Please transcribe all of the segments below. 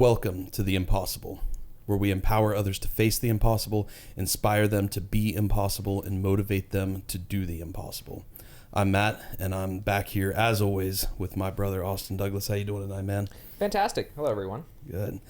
Welcome to The Impossible, where we empower others to face the impossible, inspire them to be impossible, and motivate them to do the impossible. I'm Matt, and I'm back here, as always, with my brother, Austin Douglas. How you doing tonight, man? Fantastic. Hello, everyone. Good.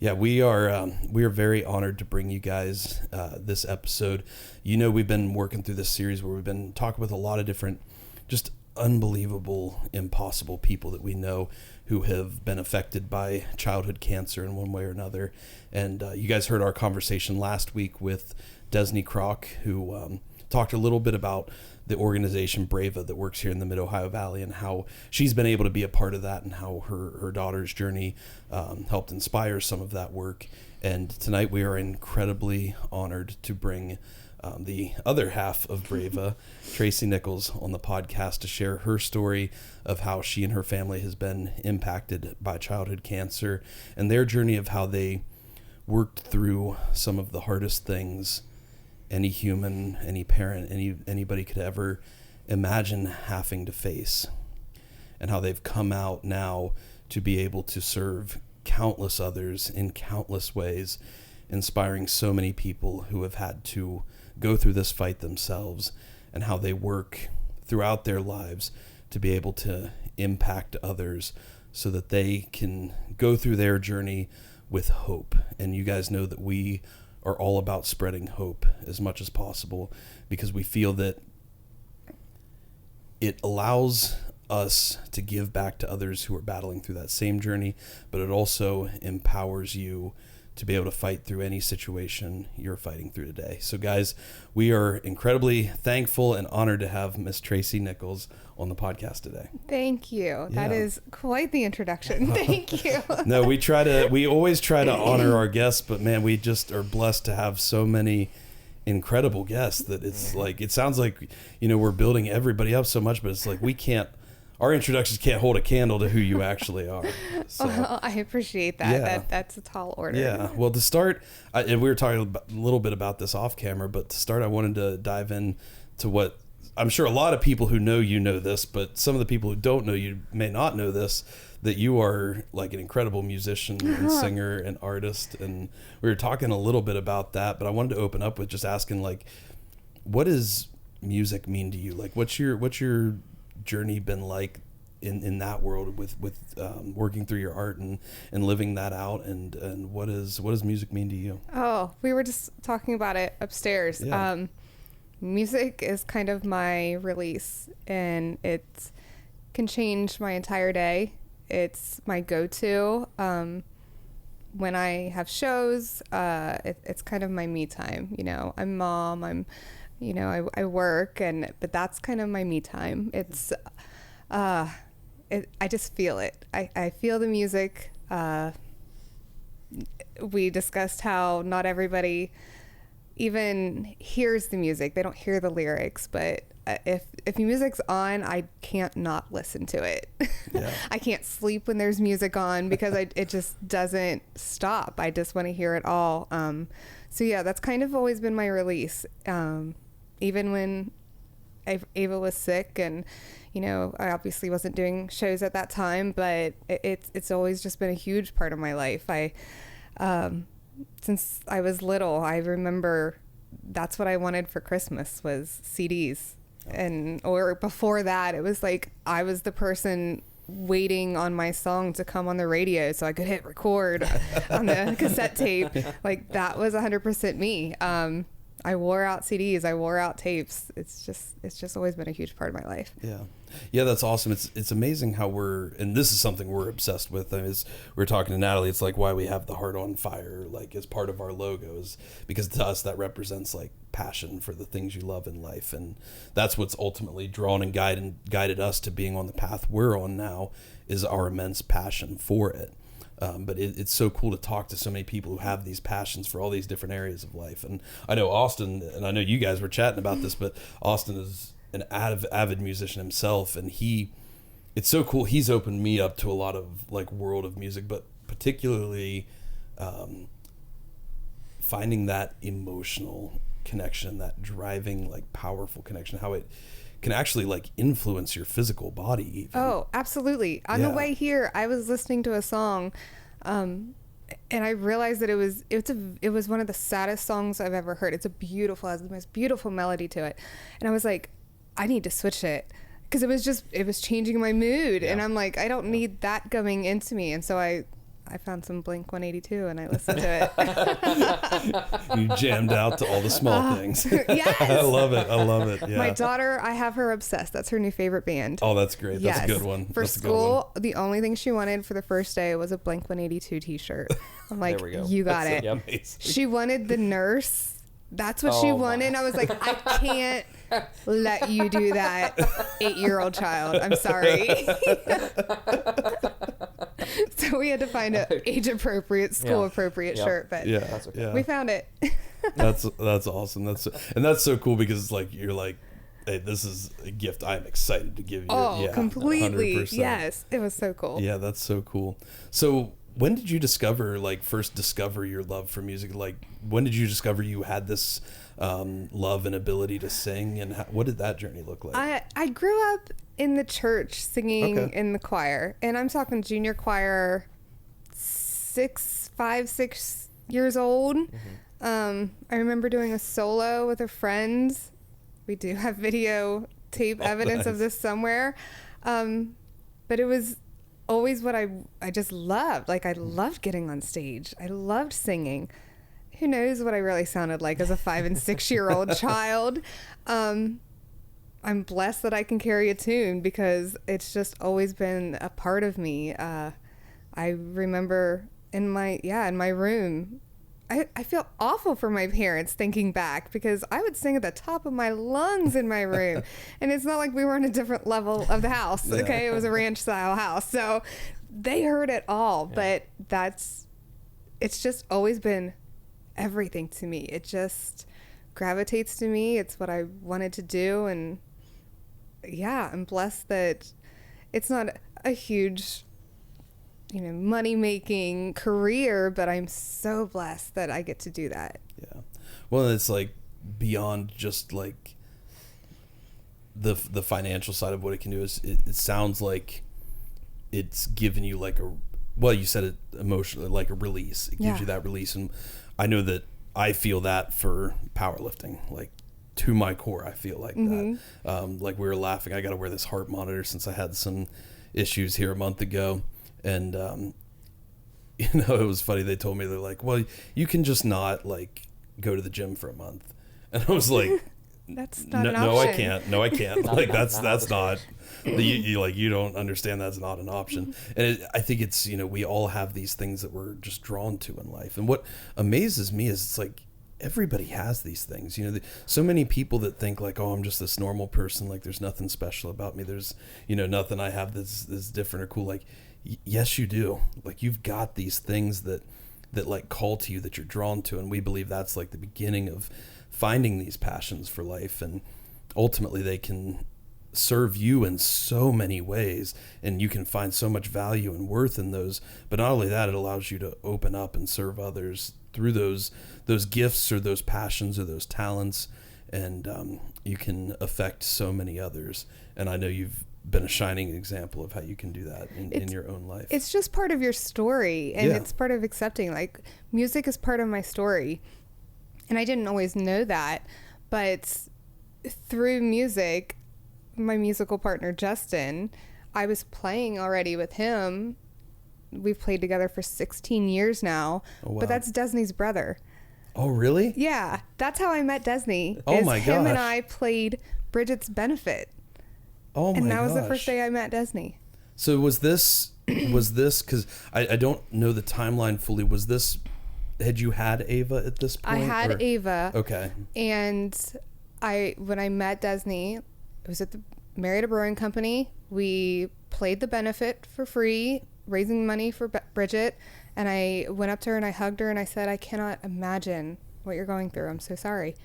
Yeah, we are very honored to bring you guys this episode. You know, we've been working through this series where we've been talking with a lot of different, just unbelievable, impossible people that we know who have been affected by childhood cancer in one way or another. And you guys heard our conversation last week with Desney Crock, who talked a little bit about the organization BrAva that works here in the Mid-Ohio Valley and how she's been able to be a part of that and how her daughter's journey helped inspire some of that work. And tonight we are incredibly honored to bring the other half of BrAva, Traci Nichols, on the podcast to share her story of how she and her family has been impacted by childhood cancer and their journey of how they worked through some of the hardest things any human, any parent, anybody could ever imagine having to face, and how they've come out now to be able to serve countless others in countless ways, inspiring so many people who have had to go through this fight themselves, and how they work throughout their lives to be able to impact others so that they can go through their journey with hope. And you guys know that we are all about spreading hope as much as possible, because we feel that it allows us to give back to others who are battling through that same journey, but it also empowers you to be able to fight through any situation you're fighting through today. So guys, we are incredibly thankful and honored to have Miss Traci Nichols on the podcast today. Thank you. That is quite the introduction. Thank you. No, we always try to honor our guests, but man, we just are blessed to have so many incredible guests that it's like, it sounds like, you know, we're building everybody up so much, but it's like our introductions can't hold a candle to who you actually are. So, I appreciate that. Yeah. That's a tall order. Yeah. Well, to start, and we were talking a little bit about this off camera, but to start, I wanted to dive in to what I'm sure a lot of people who know you know this, but some of the people who don't know you may not know this, that you are like an incredible musician and singer and artist. And we were talking a little bit about that, but I wanted to open up with just asking, like, what does music mean to you? Like, what's your journey been like in that world with working through your art and living that out, and what does music mean to you? Oh, we were just talking about it upstairs. Yeah. Music is kind of my release, and it can change my entire day. It's my go-to when I have shows. It's kind of my me time. You know, I'm mom, I work, but that's kind of my me time. It's, I just feel it. I feel the music. We discussed how not everybody even hears the music. They don't hear the lyrics, but if music's on, I can't not listen to it. Yeah. I can't sleep when there's music on because it just doesn't stop. I just want to hear it all. So yeah, that's kind of always been my release. Even when Ava was sick, and you know, I obviously wasn't doing shows at that time, but it's always just been a huge part of my life. Since I was little, I remember that's what I wanted for Christmas was CDs. Or before that, it was like I was the person waiting on my song to come on the radio so I could hit record on the cassette tape. Like that was 100% me. I wore out CDs. I wore out tapes. It's just always been a huge part of my life. Yeah, that's awesome. It's amazing how and this is something we're obsessed with. I mean, as we were talking to Natalie, it's like why we have the heart on fire, like as part of our logos, because to us that represents like passion for the things you love in life, and that's what's ultimately drawn and guided us to being on the path we're on now, is our immense passion for it. But it's so cool to talk to so many people who have these passions for all these different areas of life. And I know Austin, and I know you guys were chatting about this, but Austin is an avid musician himself, and it's so cool. He's opened me up to a lot of like world of music, but particularly finding that emotional connection, that driving, like powerful connection, how it can actually like influence your physical body even. Oh, absolutely. On the way here, I was listening to a song and I realized that it was one of the saddest songs I've ever heard. It's it has the most beautiful melody to it. And I was like, I need to switch it, because it was changing my mood. And I'm like, I don't need that going into me. And so I found some Blink 182 and I listened to it. You jammed out to all the small things. Yes. I love it. Yeah. My daughter, I have her obsessed. That's her new favorite band. Oh, that's great. That's a good one. For school, the only thing she wanted for the first day was a Blink 182 t-shirt. I'm like, there we go. You got it. Yep. She wanted the Nurse. That's what she wanted. And I was like, I can't let you do that, 8-year-old child. I'm sorry. So we had to find an age-appropriate, school-appropriate shirt, but that's okay. we found it. That's awesome. That's so cool, because it's like, you're like, hey, this is a gift I'm excited to give you. Oh, completely. 100%. Yes, it was so cool. Yeah, that's so cool. So when did you first discover your love for music? Like, when did you discover you had this love and ability to sing, and what did that journey look like? I grew up in the church singing in the choir, and I'm talking junior choir, 5, 6 years old. I remember doing a solo with a friend. We do have video tape evidence of this somewhere. But it was always what I just loved. Like, I loved getting on stage. I loved singing. Who knows what I really sounded like as a 5 and 6 year old child. I'm blessed that I can carry a tune, because it's just always been a part of me. I remember in my room, I feel awful for my parents thinking back, because I would sing at the top of my lungs in my room. And it's not like we were on a different level of the house. Okay. It was a ranch style house. So they heard it all, but it's just always been everything to me. It just gravitates to me. It's what I wanted to do. And I'm blessed that it's not a huge, money-making career, but I'm so blessed that I get to do that. Yeah. Well, it's like beyond just like the financial side of what it can do. Is it sounds like it's given you like you said it emotionally, like a release. It gives you that release. And I know that I feel that for powerlifting, like to my core, I feel like that. Like, we were laughing, I got to wear this heart monitor since I had some issues here a month ago. And, it was funny. They told me, they're like, well, you can just not like go to the gym for a month. And I was like, that's not an option. No, I can't. Like, that's not, you don't understand. That's not an option. And I think it's, we all have these things that we're just drawn to in life. And what amazes me is it's like, everybody has these things. So many people that think like, oh, I'm just this normal person. Like, there's nothing special about me. There's, nothing I have that's different or cool. Like, yes, you do. Like, you've got these things that like call to you, that you're drawn to. And we believe that's like the beginning of finding these passions for life. And ultimately they can serve you in so many ways, and you can find so much value and worth in those. But not only that, it allows you to open up and serve others through those gifts or those passions or those talents. And you can affect so many others. And I know you've been a shining example of how you can do that in your own life. It's just part of your story, and it's part of accepting, like, music is part of my story. And I didn't always know that, but through music, my musical partner, Justin, I was playing already with him. We've played together for 16 years now, but that's Desney's brother. Oh, really? Yeah. That's how I met Desney. Oh my gosh. Him and I played Bridget's benefit. Oh my gosh. And that was the first day I met Desney. So was this, because I don't know the timeline fully, had you had Ava at this point? I had Ava. Okay. And when I met Desney, it was at the Marietta Brewing Company. We played the benefit for free, raising money for Bridget. And I went up to her and I hugged her and I said, I cannot imagine what you're going through. I'm so sorry.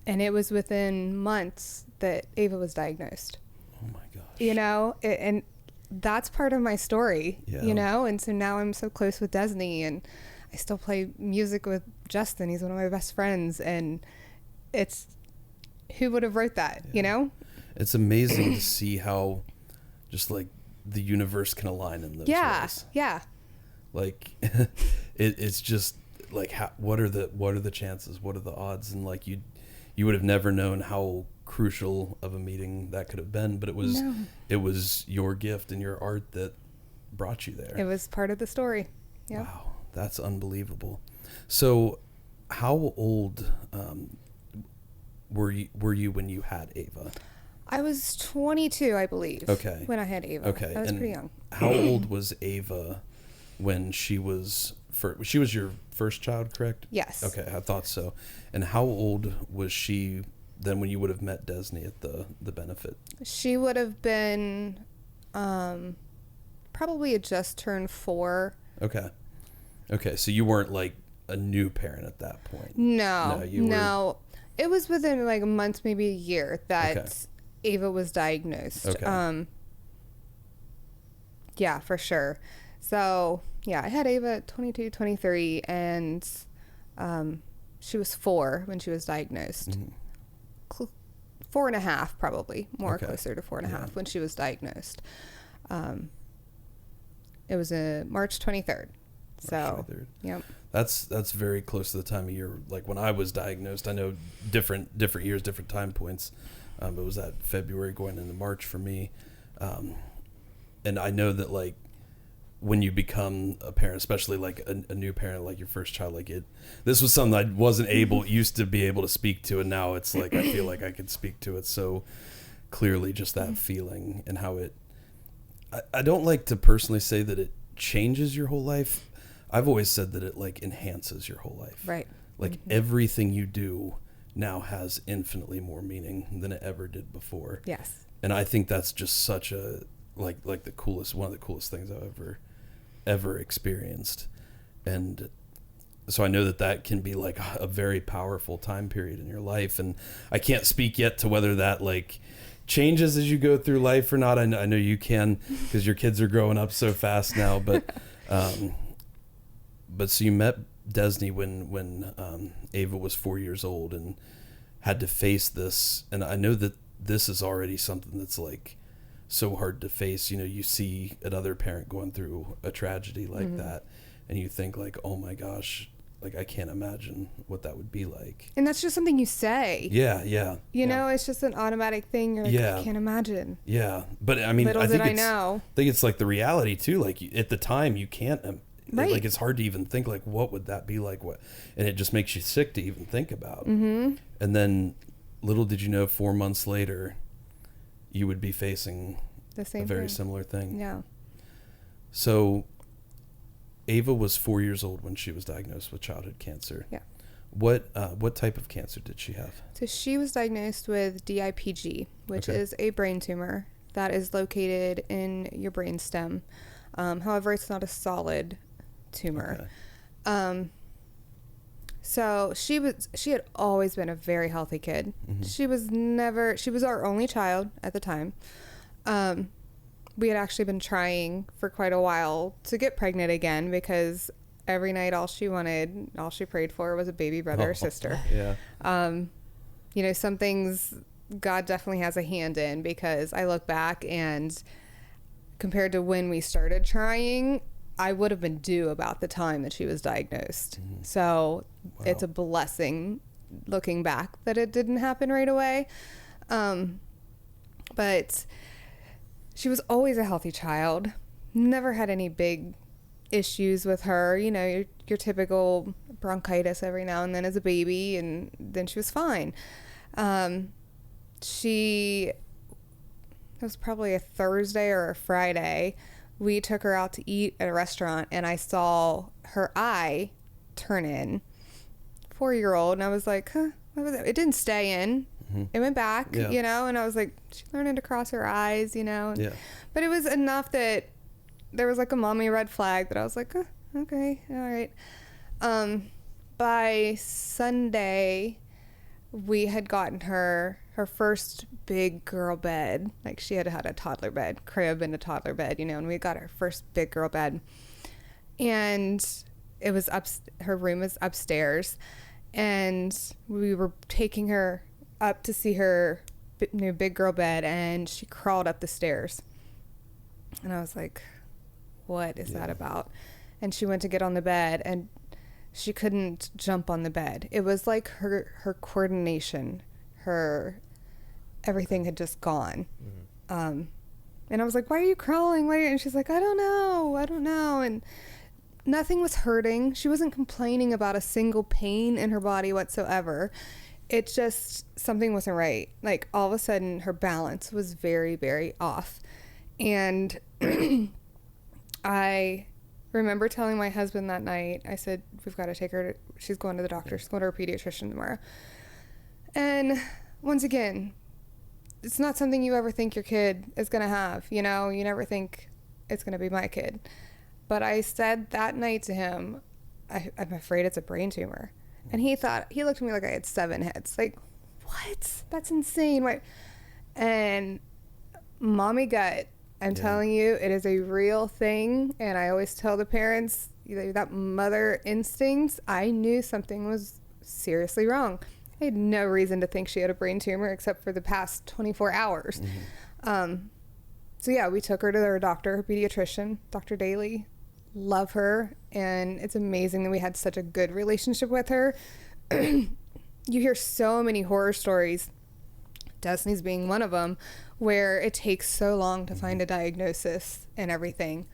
And it was within months that Ava was diagnosed. Oh my gosh. And that's part of my story, and so now I'm so close with Desney, and I still play music with Justin. He's one of my best friends, and it's, who would have wrote that, It's amazing to see how just like the universe can align in those ways. Yeah. Like it's just like, what are the chances? What are the odds? And like you would have never known how crucial of a meeting that could have been, but it was your gift and your art that brought you there. It was part of the story. Yep. Wow, that's unbelievable. So how old were you when you had Ava? I was 22, I believe. Okay. When I had Ava. Okay. I was pretty young. How old was Ava when she was your first child, correct? Yes. Okay, I thought so. And how old was she then when you would have met Desney at the benefit? She would have been probably had just turned 4. Okay. Okay, so you weren't like a new parent at that point. No. It was within like a month, maybe a year that Ava was diagnosed. Okay. Yeah, for sure. So, yeah, I had Ava at 22, 23, and she was 4 when she was diagnosed. Mm-hmm. 4.5 probably, closer to 4.5 when she was diagnosed. It was March 23rd. So, 23rd. Yep. That's very close to the time of year. Like when I was diagnosed, I know different years, different time points. It was that February going into March for me. And I know that like when you become a parent, especially like a new parent, like your first child, like this was something I wasn't used to be able to speak to. And now it's like, I feel like I could speak to it so clearly, just that feeling and how I don't like to personally say that it changes your whole life. I've always said that it like enhances your whole life. Right. Like everything you do now has infinitely more meaning than it ever did before. Yes. And I think that's just such a like one of the coolest things I've ever experienced. And so I know that can be like a very powerful time period in your life. And I can't speak yet to whether that like changes as you go through life or not. I know you can, because your kids are growing up so fast now, but so you met Desney when Ava was 4 years old and had to face this. And I know that this is already something that's like so hard to face. You know, you see another parent going through a tragedy like that, and you think like, oh my gosh, like I can't imagine what that would be like. And that's just something you say. Yeah, yeah. You know, it's just an automatic thing. You're like, I can't imagine. Yeah, but I mean, I think it's like the reality too. Like at the time, you can't. Right. Like it's hard to even think like what would that be like, and it just makes you sick to even think about. And then little did you know 4 months later you would be facing the same very similar thing. Yeah. So Ava was 4 years old when she was diagnosed with childhood cancer. Yeah. What type of cancer did she have? So she was diagnosed with DIPG, which is a brain tumor that is located in your brain stem. However, it's not a solid tumor. So she had always been a very healthy kid. She was our only child at the time. We had actually been trying for quite a while to get pregnant again, because every night all she prayed for was a baby brother or sister. Yeah. You know, some things God definitely has a hand in, because I look back and compared to when we started trying, I would have been due about the time that she was diagnosed. So it's a blessing looking back that it didn't happen right away. But she was always a healthy child. Never had any big issues with her. You know, your typical bronchitis every now and then as a baby, and then she was fine. It was probably a Thursday or a Friday. We took her out to eat at a restaurant, and I saw her eye turn in. 4-year-old, and I was like, huh, what was it? It didn't stay in. It went back, you know, and I was like, she's learning to cross her eyes, you know. But it was enough that there was like a mommy red flag that I was like, oh, okay, all right. By Sunday, we had gotten her first big girl bed. Like she had a toddler bed, crib and a toddler bed, you know, and we got her first big girl bed. And it was her room was upstairs, and we were taking her up to see her new big girl bed, and she crawled up the stairs. And I was like, what is that about? and she went to get on the bed, and she couldn't jump on the bed. It was like her coordination, her everything had just gone. And I was like, why are you crawling? And she's like, I don't know. And nothing was hurting. She wasn't complaining about a single pain in her body whatsoever. It just, something wasn't right. Like, all of a sudden, her balance was very, very off. And I remember telling my husband that night, I said, we've got to take her she's going to the doctor. She's going to her pediatrician tomorrow. And once again, it's not something you ever think your kid is going to have. You know, you never think it's going to be my kid. But I said that night to him, I'm afraid it's a brain tumor. And he looked at me like I had 7 heads. Like, what? That's insane. Why? And mommy gut, I'm telling you, it is a real thing. And I always tell the parents, that mother instinct, I knew something was seriously wrong. I had no reason to think she had a brain tumor except for the past 24 hours. So yeah, we took her to her doctor, her pediatrician, Dr. Daly. Love her, and it's amazing that we had such a good relationship with her. You hear so many horror stories, Destiny's being one of them, where it takes so long to find a diagnosis and everything.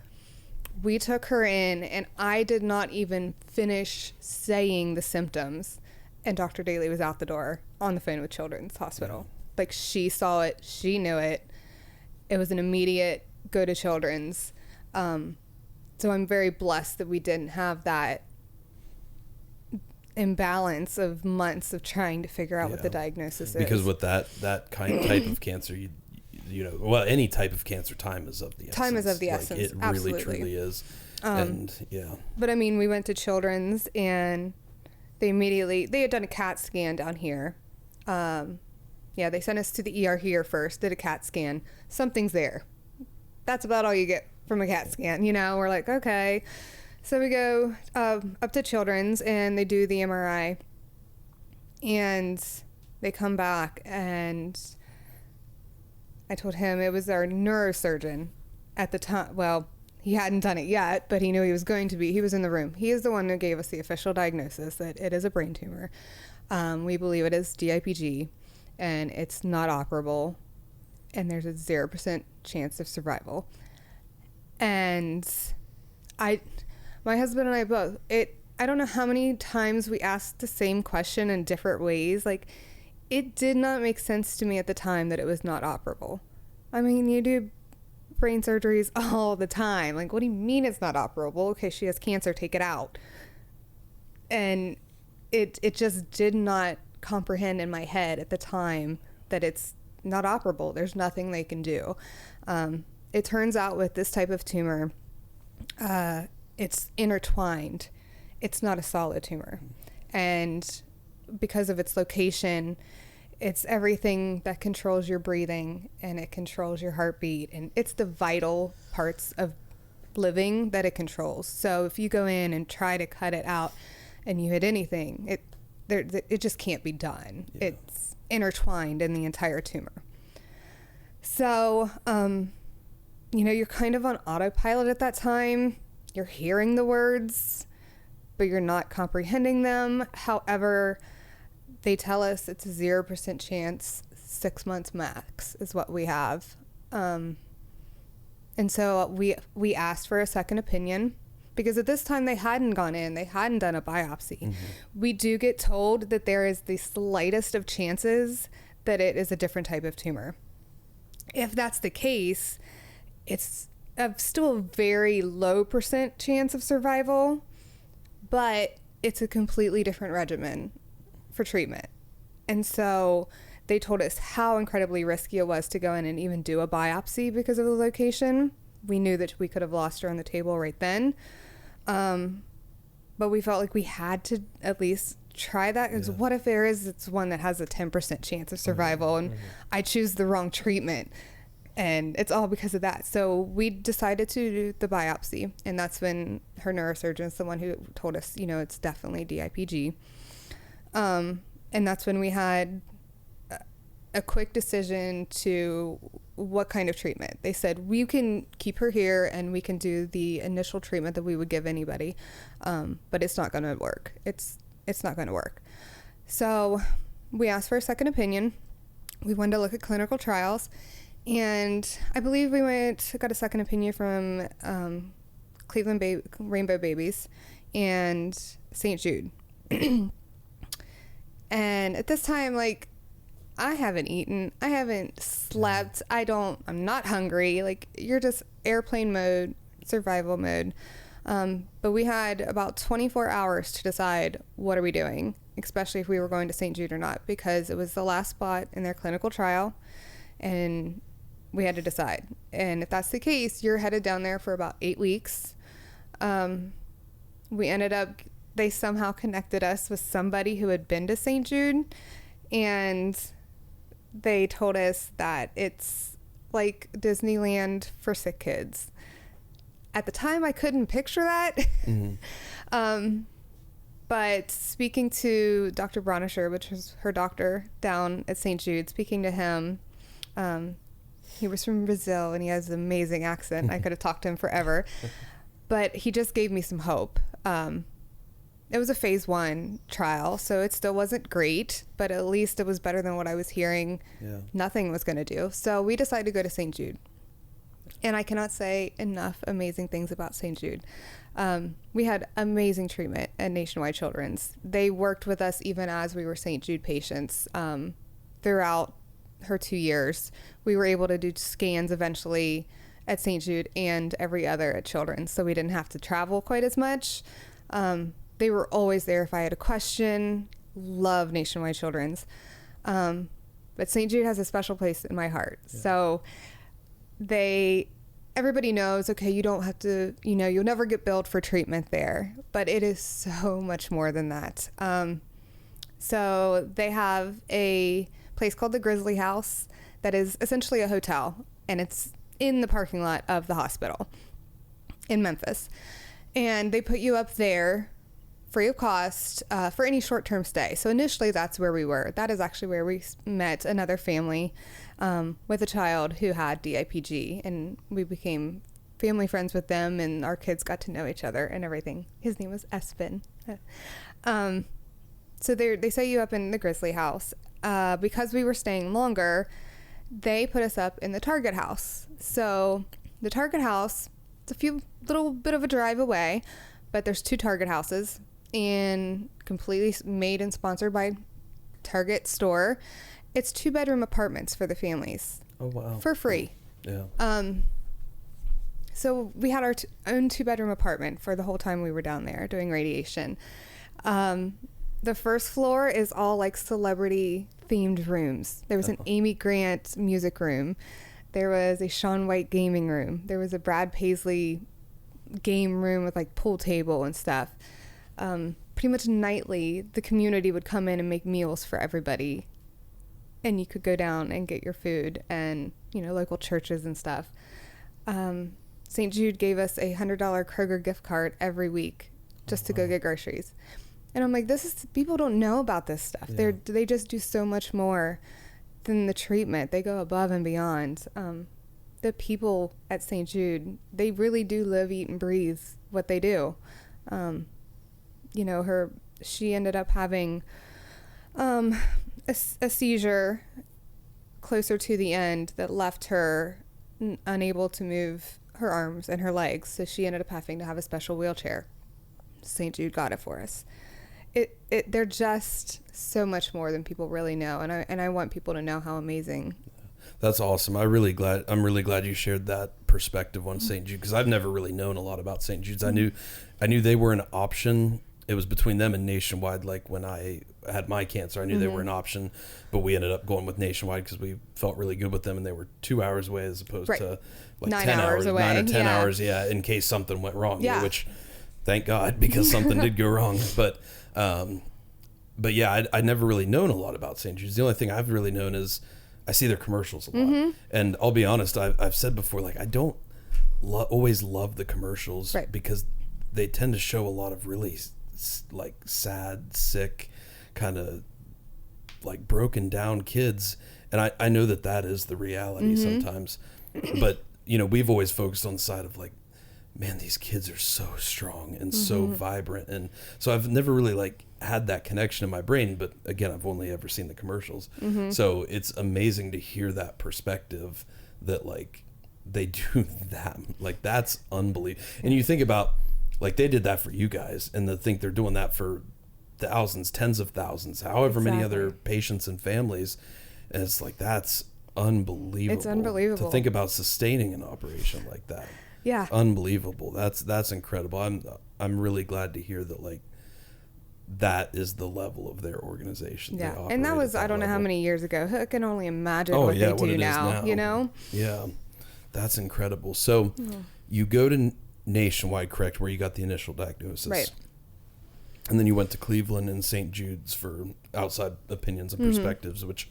We took her in, and I did not even finish saying the symptoms, and Dr. Daly was out the door on the phone with Children's Hospital. Like, she saw it, she knew it. It was an immediate go to Children's. So I'm very blessed that we didn't have that imbalance of months of trying to figure out what the diagnosis is. Because with that type of cancer, any type of cancer, time is of the essence. Time is of the essence. It really, truly is. But I mean, we went to Children's, and they had done a CAT scan down here. They sent us to the ER here first, did a CAT scan. Something's there. That's about all you get from a CAT scan. We're like, okay. So we go up to Children's, and they do the MRI, and they come back, and I told him it was our neurosurgeon at the time. Well, he hadn't done it yet, but he knew he was going to be. He was in the room. He is the one who gave us the official diagnosis that it is a brain tumor. We believe it is DIPG, and it's not operable, and there's a 0% chance of survival. And my husband and I both, I don't know how many times we asked the same question in different ways. Like, it did not make sense to me at the time that it was not operable. I mean, you do brain surgeries all the time. Like, what do you mean it's not operable? Okay, she has cancer, take it out. And it just did not comprehend in my head at the time that it's not operable. There's nothing they can do. It turns out with this type of tumor, it's intertwined. It's not a solid tumor. And because of its location, it's everything that controls your breathing, and it controls your heartbeat, and it's the vital parts of living that it controls. So if you go in and try to cut it out and you hit anything, it just can't be done. Yeah. It's intertwined in the entire tumor. So, you're kind of on autopilot at that time. You're hearing the words, but you're not comprehending them. However, they tell us it's a 0% chance, 6 months max is what we have. And so we asked for a second opinion, because at this time they hadn't gone in, they hadn't done a biopsy. We do get told that there is the slightest of chances that it is a different type of tumor. If that's the case, it's still a very low % chance of survival, but it's a completely different regimen for treatment. And so they told us how incredibly risky it was to go in and even do a biopsy because of the location. We knew that we could have lost her on the table right then. But we felt like we had to at least try that, because what if it's one that has a 10% chance of survival, and I choose the wrong treatment, and it's all because of that. So we decided to do the biopsy, and that's when her neurosurgeon is the one who told us, it's definitely DIPG. And that's when we had a quick decision to what kind of treatment. They said, we can keep her here and we can do the initial treatment that we would give anybody, but it's not going to work. It's not going to work. So we asked for a second opinion. We wanted to look at clinical trials, and I believe we got a second opinion from Cleveland Rainbow Babies and St. Jude. And at this time, like, I haven't eaten, I haven't slept, I'm not hungry. Like, you're just airplane mode, survival mode. But we had about 24 hours to decide what are we doing, especially if we were going to St. Jude or not, because it was the last spot in their clinical trial, and we had to decide. And if that's the case, you're headed down there for about 8 weeks. We ended up, they somehow connected us with somebody who had been to St. Jude, and they told us that it's like Disneyland for sick kids. At the time, I couldn't picture that. Mm-hmm. But speaking to Dr. Bronisher, which was her doctor down at St. Jude, speaking to him, he was from Brazil and he has an amazing accent. I could have talked to him forever. But he just gave me some hope. It was a phase 1 trial, so it still wasn't great, but at least it was better than what I was hearing nothing was going to do. So we decided to go to St. Jude. And I cannot say enough amazing things about St. Jude. We had amazing treatment at Nationwide Children's. They worked with us even as we were St. Jude patients throughout her 2 years. We were able to do scans eventually at St. Jude and every other at Children's, so we didn't have to travel quite as much. They were always there if I had a question. Love Nationwide Children's. But St. Jude has a special place in my heart. Yeah. So everybody knows, okay, you don't have to, you'll never get billed for treatment there, but it is so much more than that. So they have a place called the Grizzly House that is essentially a hotel, and it's in the parking lot of the hospital in Memphis. And they put you up there free of cost for any short-term stay. So initially that's where we were. That is actually where we met another family with a child who had DIPG, and we became family friends with them, and our kids got to know each other and everything. His name was Espen. So they set you up in the Grizzly House. Because we were staying longer, they put us up in the Target House. So the Target House, it's a little bit of a drive away, but there's 2 Target houses, and completely made and sponsored by Target store. It's 2-bedroom apartments for the families. Oh, wow. For free. Yeah. So we had our own 2-bedroom apartment for the whole time we were down there doing radiation. The first floor is all like celebrity themed rooms. There was an Amy Grant music room. There was a Shaun White gaming room. There was a Brad Paisley game room with like pool table and stuff. Pretty much nightly, the community would come in and make meals for everybody, and you could go down and get your food, and local churches and stuff. St. Jude gave us a $100 Kroger gift card every week just to go get groceries. And I'm like, people don't know about this stuff. Yeah. They just do so much more than the treatment. They go above and beyond. The people at St. Jude, they really do live, eat, and breathe what they do. She ended up having a seizure closer to the end that left her unable to move her arms and her legs. So she ended up having to have a special wheelchair. St. Jude got it for us. They're just so much more than people really know, and I want people to know how amazing. That's awesome. I'm really glad you shared that perspective on St. Jude, because I've never really known a lot about St. Jude's. I knew they were an option. It was between them and Nationwide. Like when I had my cancer, I knew they were an option, but we ended up going with Nationwide because we felt really good with them, and they were 2 hours away as opposed to like 9 hours away. 9 or 10 hours, in case something went wrong. Yeah. Which, thank God, because something did go wrong. But yeah, I'd never really known a lot about St. Jude's. The only thing I've really known is I see their commercials a lot. And I'll be honest, I've said before, like, I don't always love the commercials because they tend to show a lot of really like sad, sick, kind of like broken down kids. And I know that is the reality sometimes, but you know, we've always focused on the side of like, man, these kids are so strong and so vibrant. And so I've never really like had that connection in my brain, but again, I've only ever seen the commercials. So it's amazing to hear that perspective that like they do that. Like that's unbelievable. And you think about like they did that for you guys, and to think they're doing that for thousands, tens of thousands, however many other patients and families. And it's like, that's unbelievable. It's unbelievable to think about sustaining an operation like that. Yeah. Unbelievable. That's incredible. I'm really glad to hear that like that is the level of their organization. Yeah. And that was, I don't know how many years ago. I can only imagine what they do now, you know? Yeah. That's incredible. So you go to Nationwide, correct, where you got the initial diagnosis. Right. And then you went to Cleveland and St. Jude's for outside opinions and perspectives, which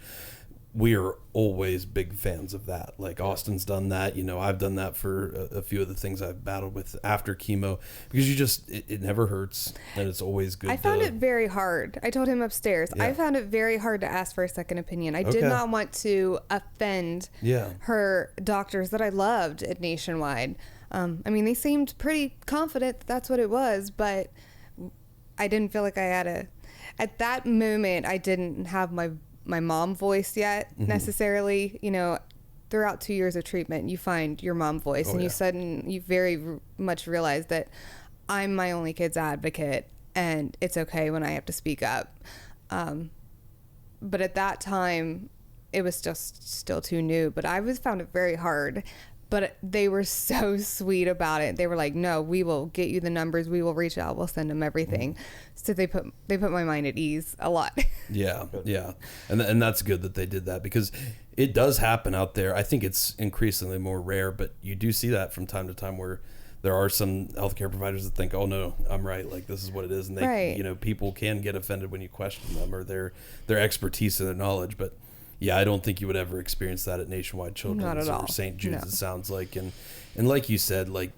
we are always big fans of that. Like Austin's done that. You know, I've done that for a few of the things I've battled with after chemo, because you just, it never hurts, and it's always good. I found it very hard. I told him upstairs, I found it very hard to ask for a second opinion. I did not want to offend her doctors that I loved at Nationwide. I mean, they seemed pretty confident that that's what it was, but I didn't feel like I had at that moment, I didn't have my mom voice yet necessarily. You know, throughout 2 years of treatment, you find your mom voice, and you very much realize that I'm my only kid's advocate, and it's okay when I have to speak up. But at that time, it was just still too new, but I found it very hard. But they were so sweet about it. They were like, no, we will get you the numbers. We will reach out. We'll send them everything. So they put my mind at ease a lot. Yeah. And that's good that they did that, because it does happen out there. I think it's increasingly more rare, but you do see that from time to time where there are some healthcare providers that think, oh no, I'm right. Like this is what it is. And they, you know, people can get offended when you question them or their expertise and their knowledge. But yeah, I don't think you would ever experience that at Nationwide Children's or St. Jude's, it sounds like. And like you said, like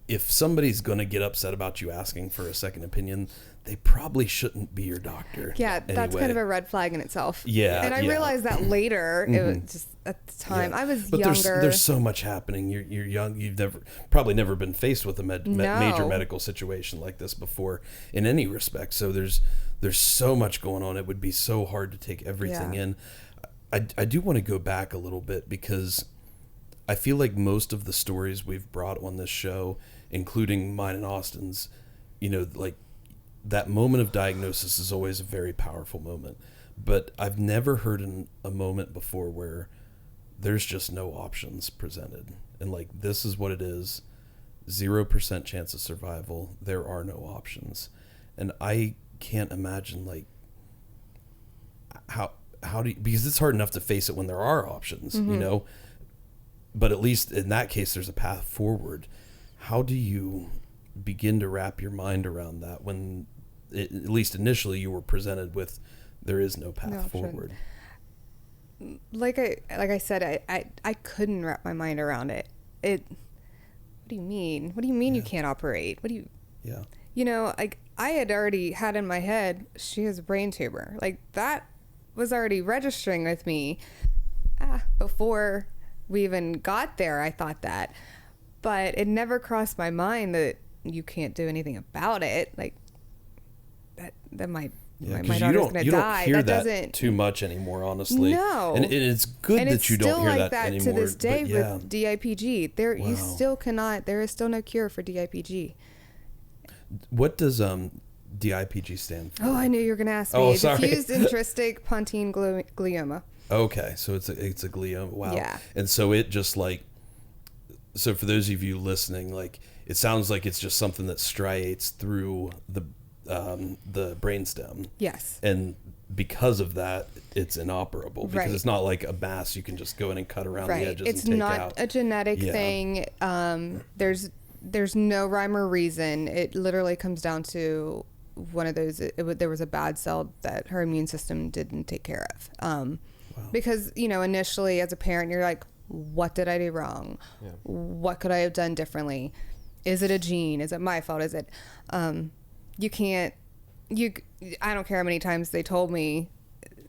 if somebody's going to get upset about you asking for a second opinion, they probably shouldn't be your doctor. Yeah, that's kind of a red flag in itself. Yeah. And I realized that later. It was just at the time. I was younger. There's so much happening. You're young. You've probably never been faced with a major medical situation like this before in any respect. So there's so much going on. It would be so hard to take everything in. I do want to go back a little bit, because I feel like most of the stories we've brought on this show, including mine and Austin's, you know, like that moment of diagnosis is always a very powerful moment. But I've never heard a moment before where there's just no options presented. And like, this is what it is. 0% chance of survival. There are no options. And I can't imagine like how do you, because it's hard enough to face it when there are options, you know, but at least in that case there's a path forward. How do you begin to wrap your mind around that when at least initially you were presented with there is no path forward? Like I said, I couldn't wrap my mind around it. What do you mean you can't operate? What do you you know, like I had already had in my head, she has a brain tumor. Like that was already registering with me before we even got there. I thought that, but it never crossed my mind that you can't do anything about it. Like that might, my daughter's going to die. You don't hear that too much anymore, honestly. No. And it's good that you don't hear that anymore. To this day with DIPG. You still cannot, there is still no cure for DIPG. What does DIPG stand for? Oh, I knew you were going to ask me. Oh, sorry. Diffuse intristic pontine glioma. Okay, so it's a glioma. Wow. Yeah. And so it just like, so for those of you listening, like it sounds like it's just something that striates through the brainstem. Yes. And because of that, it's inoperable, because it's not like a mass you can just go in and cut around the edges and take out. It's not a genetic thing. There's no rhyme or reason. It literally comes down to one of those. There was a bad cell that her immune system didn't take care of. Because, you know, initially as a parent, you're like, what did I do wrong? Yeah. What could I have done differently? Is it a gene? Is it my fault? Is it, I don't care how many times they told me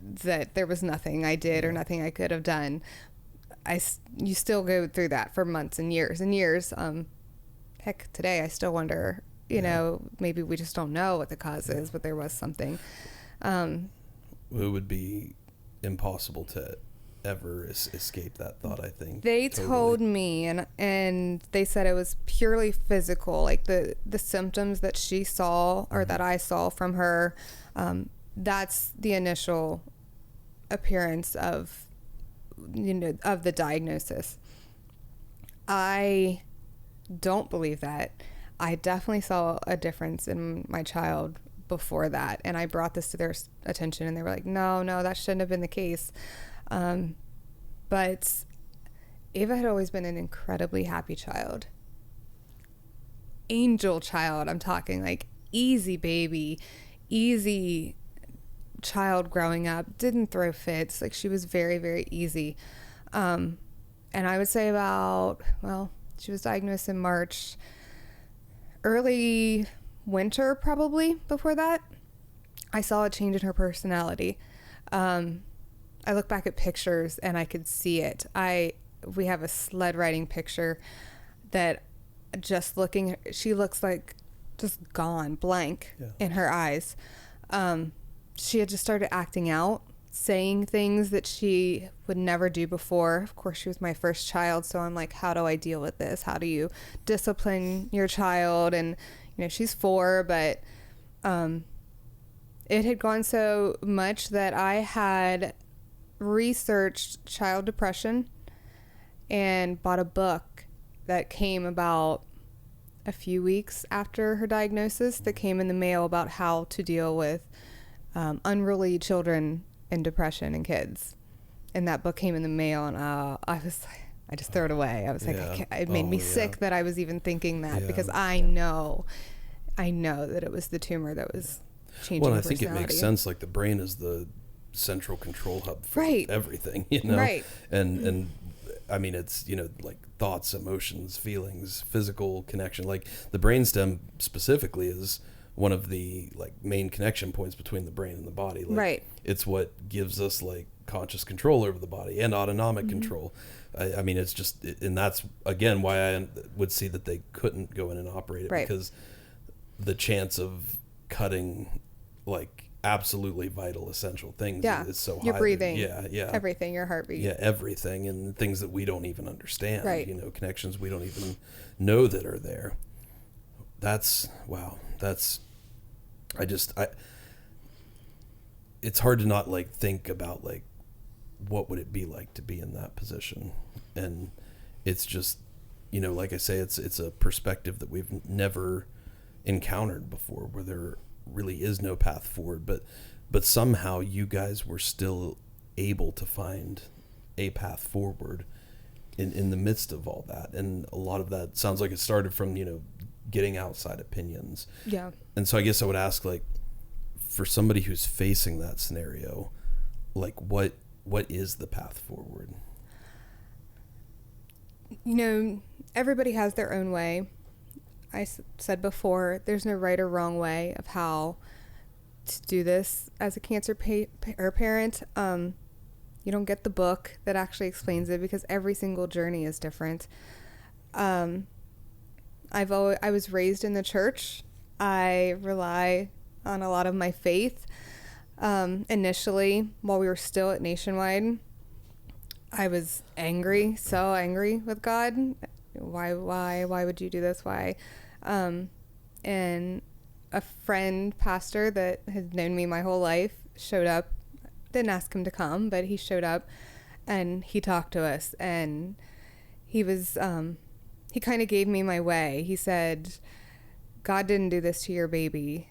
that there was nothing I did or nothing I could have done. You still go through that for months and years and years. Heck, today I still wonder, you know, maybe we just don't know what the cause is, but there was something. It would be impossible to ever escape that thought, I think. They told me, and they said it was purely physical, like the symptoms that she saw or that I saw from her. That's the initial appearance of, you know, of the diagnosis. I don't believe that. I definitely saw a difference in my child before that, and I brought this to their attention, and they were like, no, that shouldn't have been the case. But Ava had always been an incredibly happy child. Angel child, I'm talking, like easy baby, easy child growing up, didn't throw fits. Like, she was very, very easy. And I would say she was diagnosed in March, early winter probably before that. I saw a change in her personality. I look back at pictures and I could see it. We have a sled riding picture that just looking, she looks like just gone, blank in her eyes. She had just started acting out, saying things that she would never do before. Of course, she was my first child, so I'm like, how do I deal with this? How do you discipline your child? And, you know, she's 4, but it had gone so much that I had researched child depression and bought a book that came about a few weeks after her diagnosis, that came in the mail, about how to deal with unruly children and depression in kids. And that book came in the mail, and I just threw it away. I was like, it made me sick that I was even thinking that, because I know that it was the tumor that was changing her personality. Well, I think it makes sense. Like, the brain is the central control hub for everything, you know? Right. And I mean, it's, you know, like thoughts, emotions, feelings, physical connection. Like, the brainstem specifically is one of the like main connection points between the brain and the body. Like, it's what gives us like conscious control over the body and autonomic control. I mean, it's just, and that's again why I would see that they couldn't go in and operate it, because the chance of cutting like absolutely vital, essential things is so high. Your breathing, yeah, everything, your heartbeat, everything, and things that we don't even understand. You know, connections we don't even know that are there. That's wow. It's hard to not like think about like what would it be like to be in that position, and it's just, you know, like I say, it's a perspective that we've never encountered before, where there really is no path forward, but somehow you guys were still able to find a path forward in the midst of all that. And a lot of that sounds like it started from, you know, getting outside opinions. And so I guess I would ask, like, for somebody who's facing that scenario, like, what is the path forward? You know, everybody has their own way. I said before, there's no right or wrong way of how to do this as a cancer parent. You don't get the book that actually explains it, because every single journey is different. I was raised in the church. I rely on a lot of my faith. Initially, while we were still at Nationwide, I was angry, so angry with God. Why would you do this? Why? And a friend pastor that had known me my whole life showed up. Didn't ask him to come, but he showed up, and he talked to us, and he was, he kind of gave me my way. He said, God didn't do this to your baby.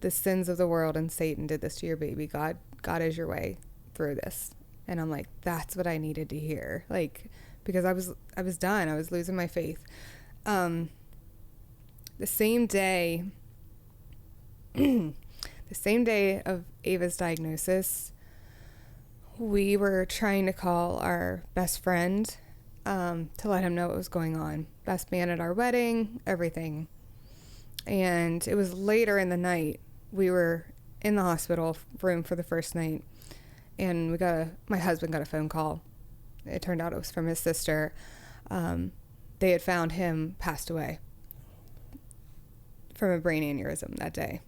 The sins of the world and Satan did this to your baby. God is your way through this. And I'm like, that's what I needed to hear. Like, because I was done. I was losing my faith. The same day of Ava's diagnosis, we were trying to call our best friend to let him know what was going on. Best man at our wedding, everything. And it was later in the night. We were in the hospital room for the first night, and my husband got a phone call. It turned out it was from his sister. They had found him passed away from a brain aneurysm that day.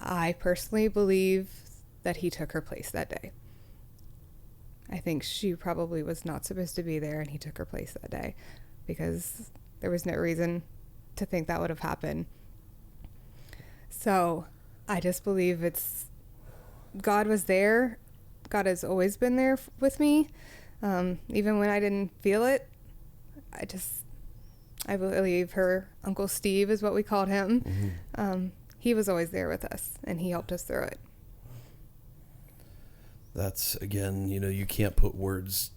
I personally believe that he took her place that day. I think she probably was not supposed to be there, and he took her place that day because there was no reason to think that would have happened. So I just believe God was there. God has always been there with me. Even when I didn't feel it, I believe her Uncle Steve is what we called him. Mm-hmm. He was always there with us, and he helped us through it. That's, again, you can't put words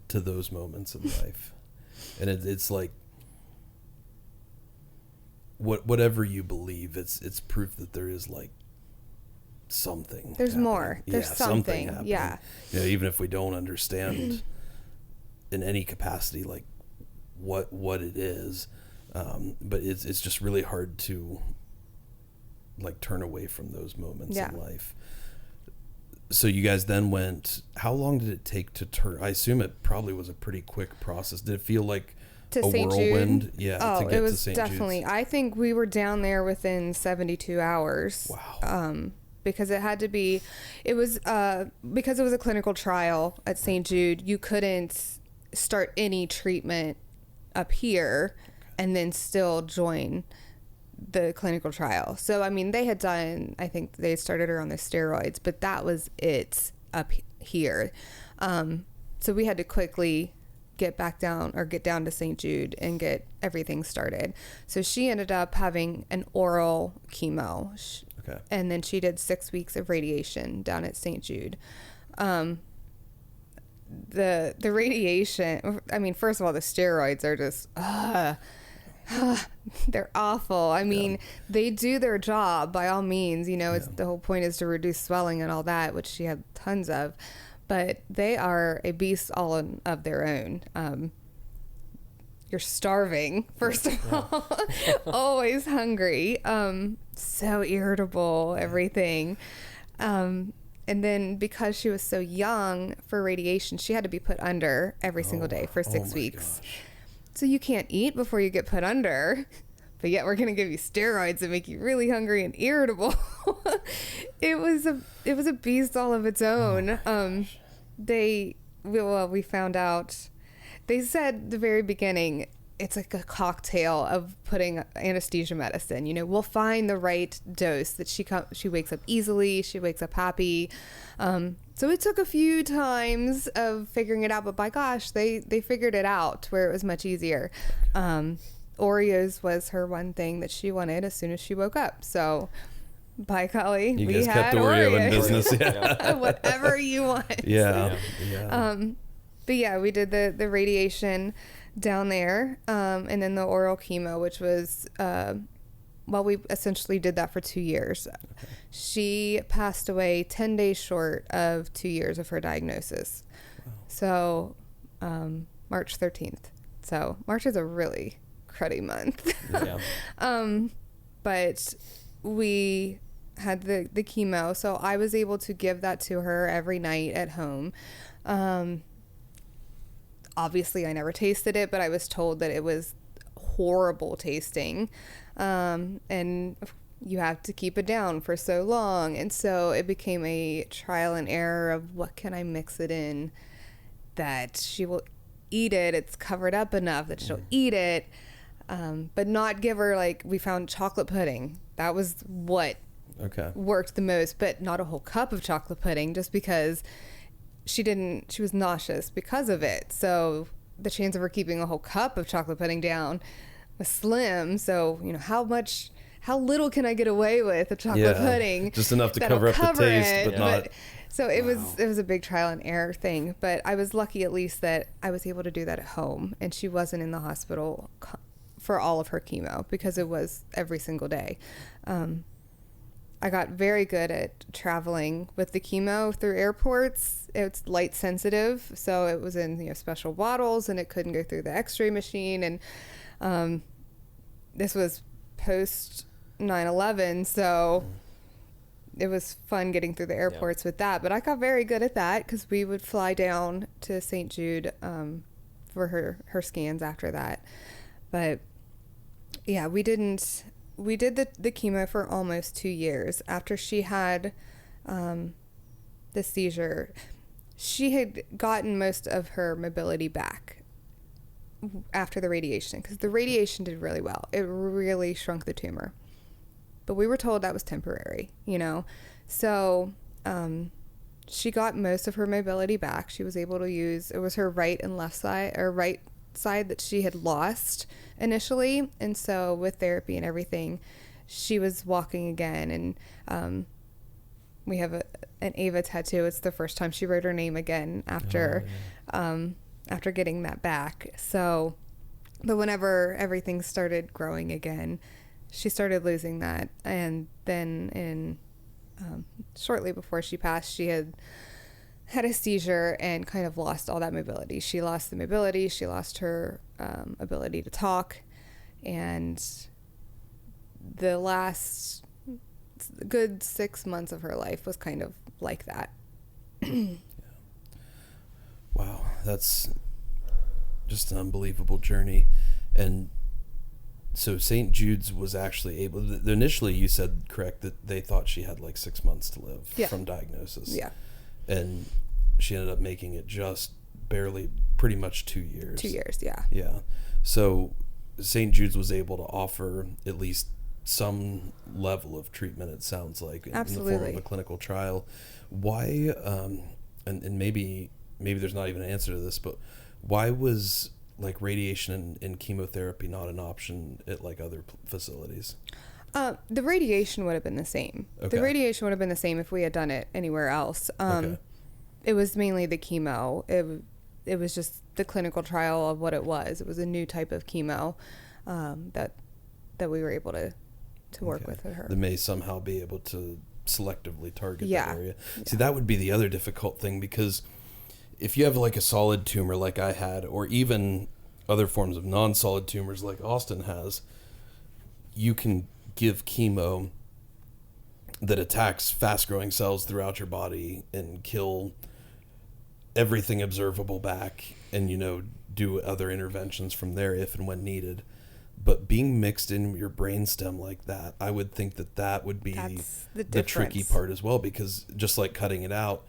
to those moments in life. And it's like, whatever you believe, it's proof that there is like something. There's happening. more. There's something. Happening. Yeah. Even if we don't understand in any capacity, like what it is, but it's just really hard to like turn away from those moments in life. So you guys then went, how long did it take to turn? I assume it probably was a pretty quick process. Did it feel like to a St. whirlwind? Jude? Yeah. Oh, to get it was to St. definitely. Jude's. I think we were down there within 72 hours. Wow. Because it had to be, because it was a clinical trial at St. Jude, you couldn't start any treatment up here and then still join the clinical trial. So, I mean, they had done, I think they started her on the steroids, but that was it up here. So we had to quickly get down to St. Jude and get everything started. So she ended up having an oral chemo. Okay. And then she did 6 weeks of radiation down at St. Jude. The radiation, I mean, first of all, the steroids are just, they're awful. I mean, they do their job by all means. It's the whole point is to reduce swelling and all that, which she had tons of. But they are a beast all of their own. You're starving, first of all, always hungry, so irritable, everything. And then because she was so young for radiation, she had to be put under every single day for 6 weeks. Gosh. So you can't eat before you get put under, but yet we're going to give you steroids that make you really hungry and irritable. It was a beast all of its own. We found out, they said at the very beginning, it's like a cocktail of putting anesthesia medicine. We'll find the right dose that she wakes up easily, she wakes up happy. So it took a few times of figuring it out, but by gosh, they figured it out where it was much easier. Oreos was her one thing that she wanted as soon as she woke up. So by golly, you we guys had kept Oreo Oreos. in business. Yeah. Whatever you want. Yeah. But yeah, we did the radiation down there, and then the oral chemo, which was, we essentially did that for 2 years. Okay. She passed away 10 days short of 2 years of her diagnosis. Wow. So, March 13th. So March is a really cruddy month. Yeah. But we had the chemo, so I was able to give that to her every night at home. Obviously, I never tasted it, but I was told that it was horrible tasting. And you have to keep it down for so long. And so it became a trial and error of what can I mix it in that she will eat it. It's covered up enough that she'll eat it, but not give her, like, we found chocolate pudding. That was what worked the most, but not a whole cup of chocolate pudding, just because she was nauseous because of it. So the chance of her keeping a whole cup of chocolate pudding down was slim. So, how little can I get away with a chocolate pudding? Just enough to cover up the taste, but not. So it was a big trial and error thing, but I was lucky at least that I was able to do that at home, and she wasn't in the hospital for all of her chemo because it was every single day. I got very good at traveling with the chemo through airports. It's light sensitive, so it was in special bottles, and it couldn't go through the X-ray machine. And this was post 9/11, so it was fun getting through the airports with that. But I got very good at that because we would fly down to St. Jude for her scans after that. But yeah, we did the chemo for almost 2 years. After she had the seizure, she had gotten most of her mobility back after the radiation, because the radiation did really well. It really shrunk the tumor. But we were told that was temporary, So she got most of her mobility back. She was able to use, it was her right and left side, or right side that she had lost initially. And so with therapy and everything, she was walking again. And we have an Ava tattoo. It's the first time she wrote her name again after after getting that back. So, but whenever everything started growing again, she started losing that. And then shortly before she passed, she had a seizure and kind of lost all that mobility. She lost the mobility. She lost her ability to talk. And the last good 6 months of her life was kind of like that. Wow, that's just an unbelievable journey. And so St. Jude's was actually able, initially you said, correct, that they thought she had like 6 months to live from diagnosis. Yeah. And she ended up making it just barely, pretty much 2 years. 2 years, yeah. Yeah. So St. Jude's was able to offer at least some level of treatment, it sounds like, in the form of a clinical trial. Why, and maybe there's not even an answer to this, but why was like radiation and chemotherapy not an option at like other facilities? The radiation would have been the same. Okay. The radiation would have been the same if we had done it anywhere else. It was mainly the chemo. It was just the clinical trial of what it was. It was a new type of chemo that we were able to work with her. That may somehow be able to selectively target that area. Yeah. See, that would be the other difficult thing, because if you have like a solid tumor like I had, or even other forms of non-solid tumors like Austin has, you can give chemo that attacks fast-growing cells throughout your body and kill everything observable back, and do other interventions from there if and when needed. But being mixed in your brainstem like that, I would think that would be the tricky part as well, because just like cutting it out,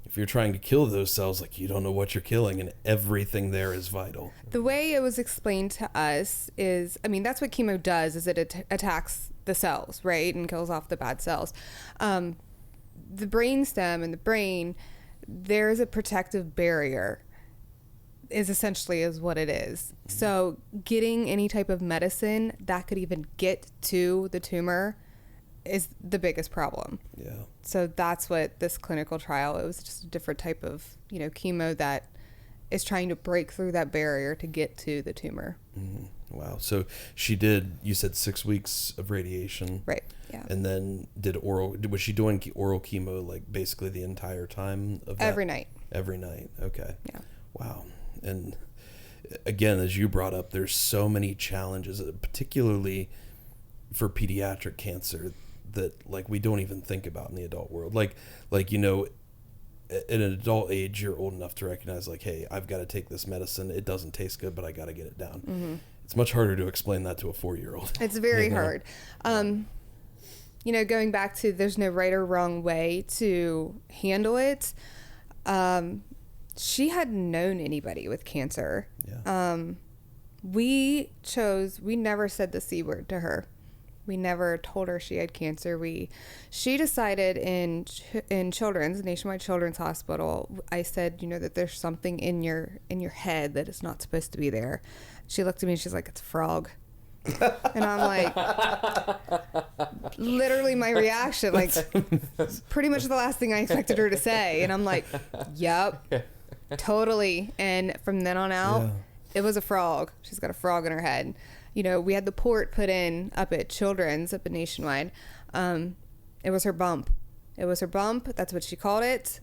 if you're trying to kill those cells, like, you don't know what you're killing, and everything there is vital. The way it was explained to us is, that's what chemo does, is it attacks the cells, right, and kills off the bad cells. The brainstem and the brain, there is a protective barrier, is essentially what it is. So getting any type of medicine that could even get to the tumor is the biggest problem. Yeah. So that's what this clinical trial, it was just a different type of, chemo that is trying to break through that barrier to get to the tumor. Mm-hmm. Wow. So she did, you said 6 weeks of radiation. Right. Yeah. And then was she doing oral chemo like basically the entire time of that? Every night. Every night. Okay. Yeah. Wow. And again, as you brought up, there's so many challenges, particularly for pediatric cancer, that like we don't even think about in the adult world. Like at an adult age, you're old enough to recognize, like, hey, I've got to take this medicine. It doesn't taste good, but I got to get it down. Mm-hmm. It's much harder to explain that to a 4-year-old. It's very hard. Going back to, there's no right or wrong way to handle it. She hadn't known anybody with cancer. Yeah. We never said the C word to her. We never told her she had cancer. She decided in Nationwide Children's Hospital, I said, that there's something in your head that is not supposed to be there. She looked at me and she's like, it's a frog. And I'm like, literally my reaction, like pretty much the last thing I expected her to say. And I'm like, yep, totally. And from then on out, it was a frog. She's got a frog in her head. We had the port put in up at Nationwide. It was her bump. That's what she called it.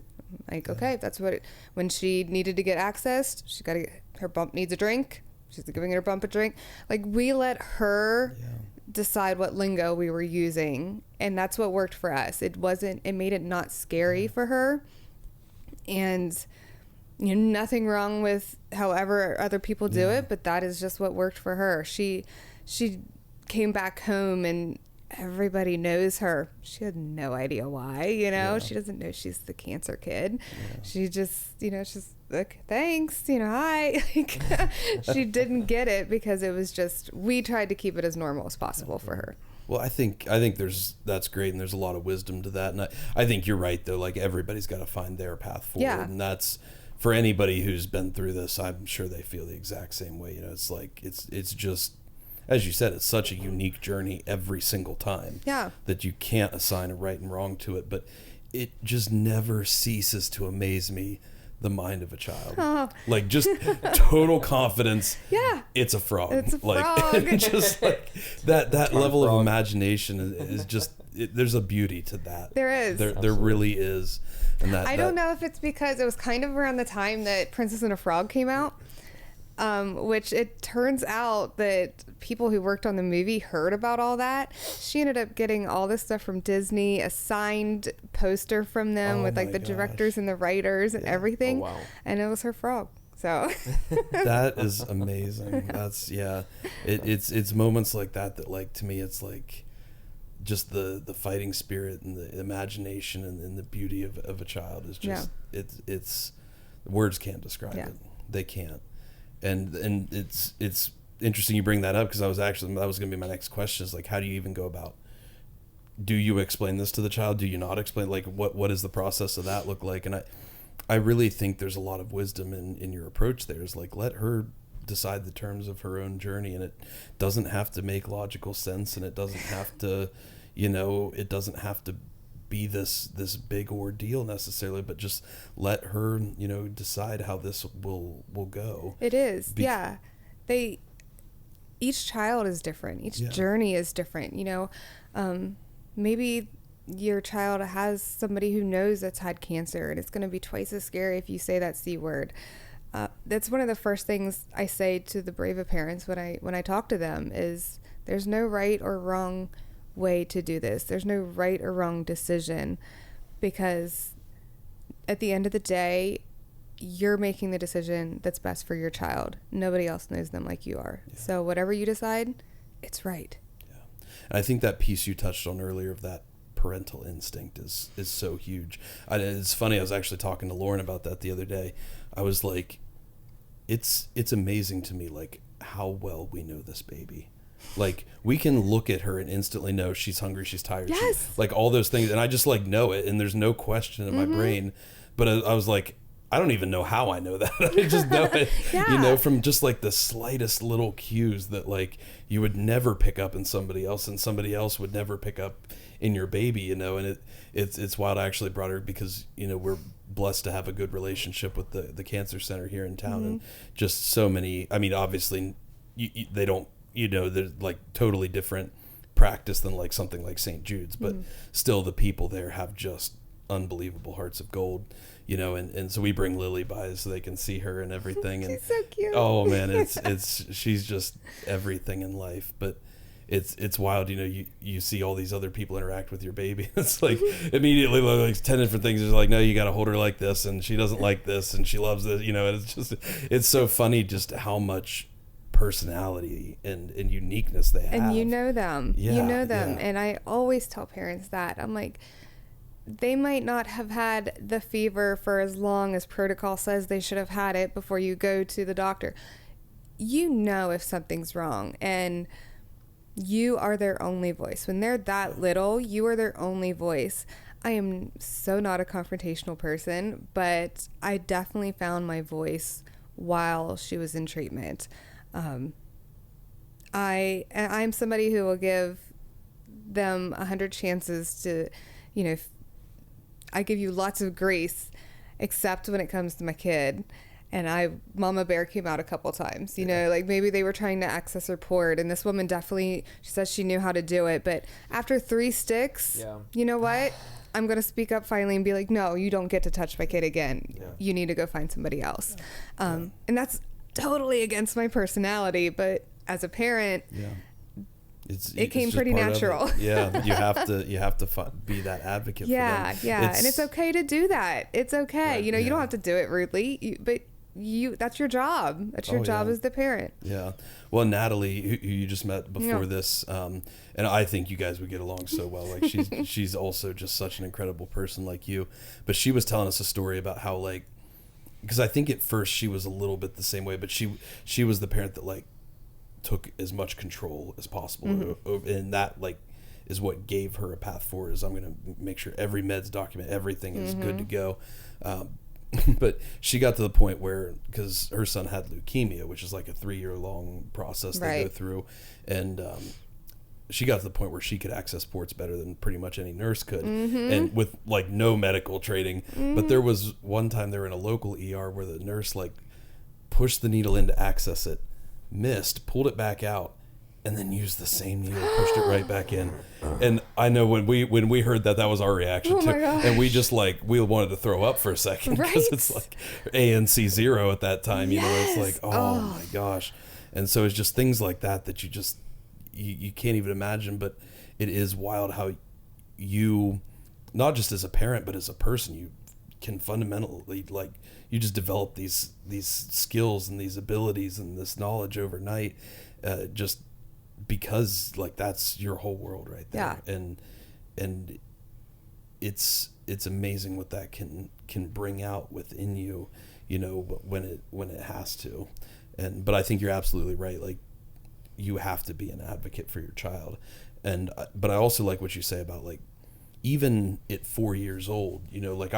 Like, okay, that's what when she needed to get accessed, her bump needs a drink. She's giving her bump a drink. Like, we let her decide what lingo we were using, and that's what worked for us. It made it not scary for her, and nothing wrong with however other people do it, but that is just what worked for her. She came back home and everybody knows her. She had no idea why, she doesn't know she's the cancer kid. She just, she's like, thanks, hi. She didn't get it because it was just, we tried to keep it as normal as possible for her. Well, I think that's great, and there's a lot of wisdom to that. And I think you're right, though. Like, everybody's got to find their path forward, and that's for anybody who's been through this. I'm sure they feel the exact same way. It's like it's just, as you said, it's such a unique journey every single time. Yeah. That you can't assign a right and wrong to it, but it just never ceases to amaze me. The mind of a child, like just total confidence. Yeah, it's a frog. It's a frog. Just like that level of imagination is just. There's a beauty to that. There is. There really is. And I don't know if it's because it was kind of around the time that Princess and a Frog came out, which it turns out that people who worked on the movie heard about all that. She ended up getting all this stuff from Disney, a signed poster from them with like the directors and the writers and everything. Oh, wow. And it was her frog. So that is amazing. That's it's moments like that like, to me, it's like just the fighting spirit and the imagination and the beauty of a child is just it's words can't describe it. They can't. And it's interesting you bring that up, because that was going to be my next question, is like, how do you even go about, do you explain this to the child? Do you not explain? Like, what does the process of that look like? And I really think there's a lot of wisdom in your approach there, is like, let her decide the terms of her own journey, and it doesn't have to make logical sense, and it doesn't have to, it doesn't have to be this big ordeal necessarily, but just let her decide how this will go. It is. Each child is different. Each journey is different. Maybe your child has somebody who knows that's had cancer, and it's going to be twice as scary if you say that C word. That's one of the first things I say to the BrAva parents when I talk to them is, there's no right or wrong way to do this. There's no right or wrong decision, because at the end of the day, you're making the decision that's best for your child. Nobody else knows them like you are. So whatever you decide, it's right. And I think that piece you touched on earlier of that parental instinct is so huge. It's funny, I was actually talking to Lauren about that the other day. I was like, it's amazing to me, like, how well we know this baby. Like, we can look at her and instantly know she's hungry, she's tired, like all those things, and I just like know it, and there's no question in my brain. But I was like, I don't even know how I know that. I just know it, from just like the slightest little cues that like you would never pick up in somebody else, and somebody else would never pick up in your baby, and it's wild. I actually brought her because, we're blessed to have a good relationship with the cancer center here in town, and just so many, I mean, obviously they don't, they're like totally different practice than like something like St. Jude's, but still the people there have just unbelievable hearts of gold, and so we bring Lily by so they can see her and everything. And she's so cute. Oh man, she's just everything in life. But it's wild, you see all these other people interact with your baby. It's like immediately like 10 different things. It's like, no, you got to hold her like this, and she doesn't like this, and she loves this, and it's so funny just how much personality and uniqueness they have. And you know them. And I always tell parents that. I'm like, they might not have had the fever for as long as protocol says they should have had it before you go to the doctor. If something's wrong, and you are their only voice. When they're that little, you are their only voice. I am so not a confrontational person, but I definitely found my voice while she was in treatment. I'm somebody who will give them 100 chances to, I give you lots of grace, except when it comes to my kid. And Mama Bear came out a couple times, like maybe they were trying to access her port, and this woman definitely, she says she knew how to do it. But after 3 sticks, you know what? I'm going to speak up finally and be like, no, you don't get to touch my kid again. You need to go find somebody else. And that's totally against my personality. But as a parent, it came just pretty part of it. natural. Yeah, you have to be that advocate for them. Yeah, and it's okay to do that. It's okay. Right, you don't have to do it rudely, but that's your job. That's your job as the parent. Yeah. Well, Natalie, who you just met before this, and I think you guys would get along so well. Like she's also just such an incredible person like you. But she was telling us a story about how, like, because I think at first she was a little bit the same way, but she was the parent that, like, took as much control as possible, and that, like, is what gave her a path forward. Is I'm going to make sure every meds document, everything is good to go. But she got to the point where, because her son had leukemia, which is like a 3-year long process they go through, and she got to the point where she could access ports better than pretty much any nurse could, and with, like, no medical training. But there was one time they were in a local ER where the nurse, like, pushed the needle in to access it, missed, pulled it back out, and then used the same needle, pushed it right back in. And I know when we heard that was our reaction too, and we just, like, we wanted to throw up for a second, because it's like ANC 0 at that time. It's like, oh my gosh. And so it's just things like that you just you can't even imagine. But it is wild how you, not just as a parent but as a person, you can fundamentally, like, you just develop these skills and these abilities and this knowledge overnight, just because, like, that's your whole world right there. And it's amazing what that can bring out within you, when it has to. But I think you're absolutely right. Like, you have to be an advocate for your child. But I also like what you say about, like, even at 4 years old, like,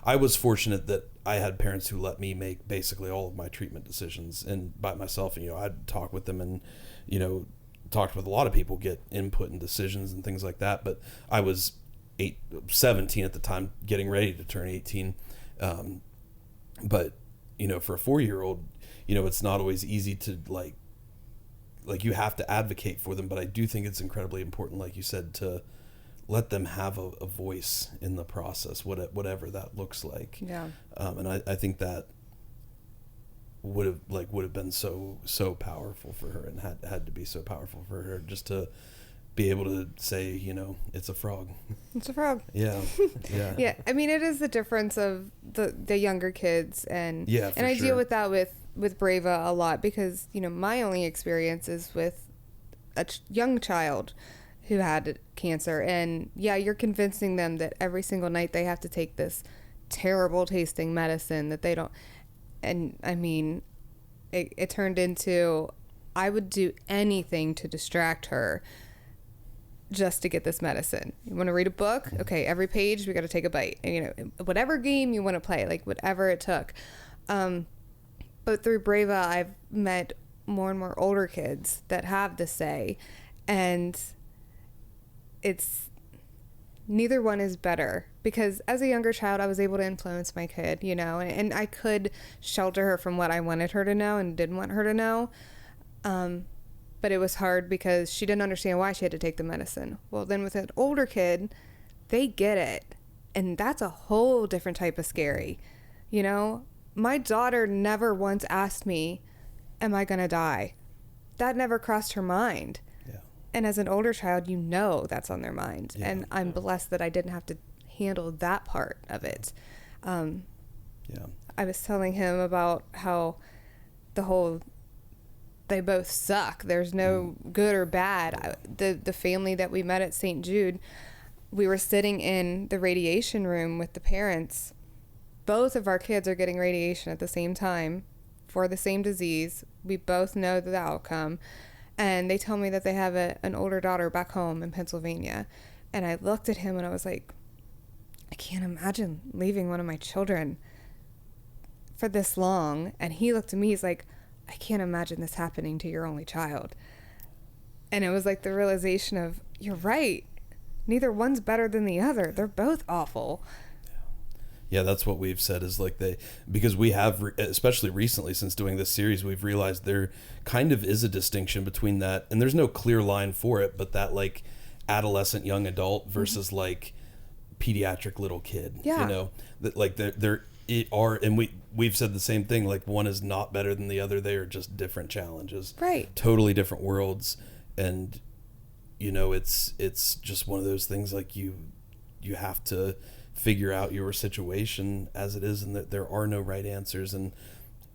I was fortunate that I had parents who let me make basically all of my treatment decisions and by myself, and I'd talk with them, and talked with a lot of people, get input and decisions and things like that. But I was 17 at the time, getting ready to turn 18. But for a 4-year-old, it's not always easy to, like you have to advocate for them. But I do think it's incredibly important, like you said, to let them have a voice in the process, whatever that looks like. Yeah. And I think that would have been so powerful for her, and had to be so powerful for her, just to be able to say, it's a frog. It's a frog. Yeah. Yeah. I mean, it is the difference of the younger kids, and I deal with that with BrAva a lot, because my only experience is with a young child who had cancer, and you're convincing them that every single night they have to take this terrible tasting medicine that they don't. And I mean, it turned into, I would do anything to distract her just to get this medicine. You want to read a book? Okay, every page we got to take a bite. And, whatever game you want to play, like, whatever it took. But through BrAva, I've met more and more older kids that have the say, and it's, neither one is better, because as a younger child, I was able to influence my kid, and I could shelter her from what I wanted her to know and didn't want her to know. But it was hard because she didn't understand why she had to take the medicine. Well, then with an older kid, they get it. And that's a whole different type of scary. My daughter never once asked me, am I going to die? That never crossed her mind. And as an older child, that's on their mind. Yeah. And I'm blessed that I didn't have to handle that part of it. I was telling him about how they both suck. There's no good or bad. The family that we met at St. Jude, we were sitting in the radiation room with the parents. Both of our kids are getting radiation at the same time for the same disease. We both know the outcome. And they tell me that they have an older daughter back home in Pennsylvania. And I looked at him and I was like, I can't imagine leaving one of my children for this long. And he looked at me, he's like, I can't imagine this happening to your only child. And it was like the realization of, you're right. Neither one's better than the other. They're both awful. Yeah, that's what we've said, is like because we have, especially recently since doing this series, we've realized there kind of is a distinction between that, and there's no clear line for it, but that, like, adolescent young adult versus like pediatric little kid. That, like, and we've said the same thing, like, one is not better than the other. They are just different challenges, right? Totally different worlds. And it's just one of those things, like you have to figure out your situation as it is, and that there are no right answers. And